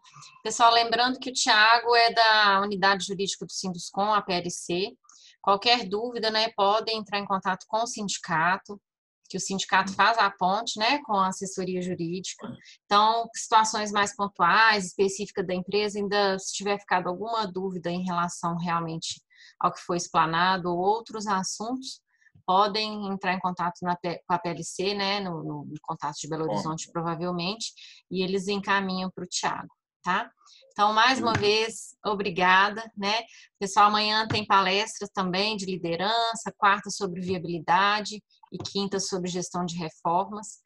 Pessoal, lembrando que o Thiago é da Unidade Jurídica do Sinduscom, a PLC. Qualquer dúvida, né, podem entrar em contato com o sindicato, que o sindicato faz a ponte, né, com a assessoria jurídica. Então, situações mais pontuais, específicas da empresa, ainda se tiver ficado alguma dúvida em relação realmente ao que foi explanado ou outros assuntos, podem entrar em contato com a PLC, né, no contato de Belo Horizonte, provavelmente, e eles encaminham para o Thiago, tá? Então, mais uma vez, obrigada, né? Pessoal, amanhã tem palestras também de liderança, quarta sobre viabilidade e quinta sobre gestão de reformas,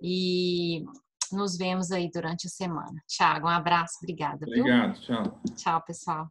e nos vemos aí durante a semana. Thiago, um abraço, obrigada. Obrigado, viu? tchau. Tchau, pessoal.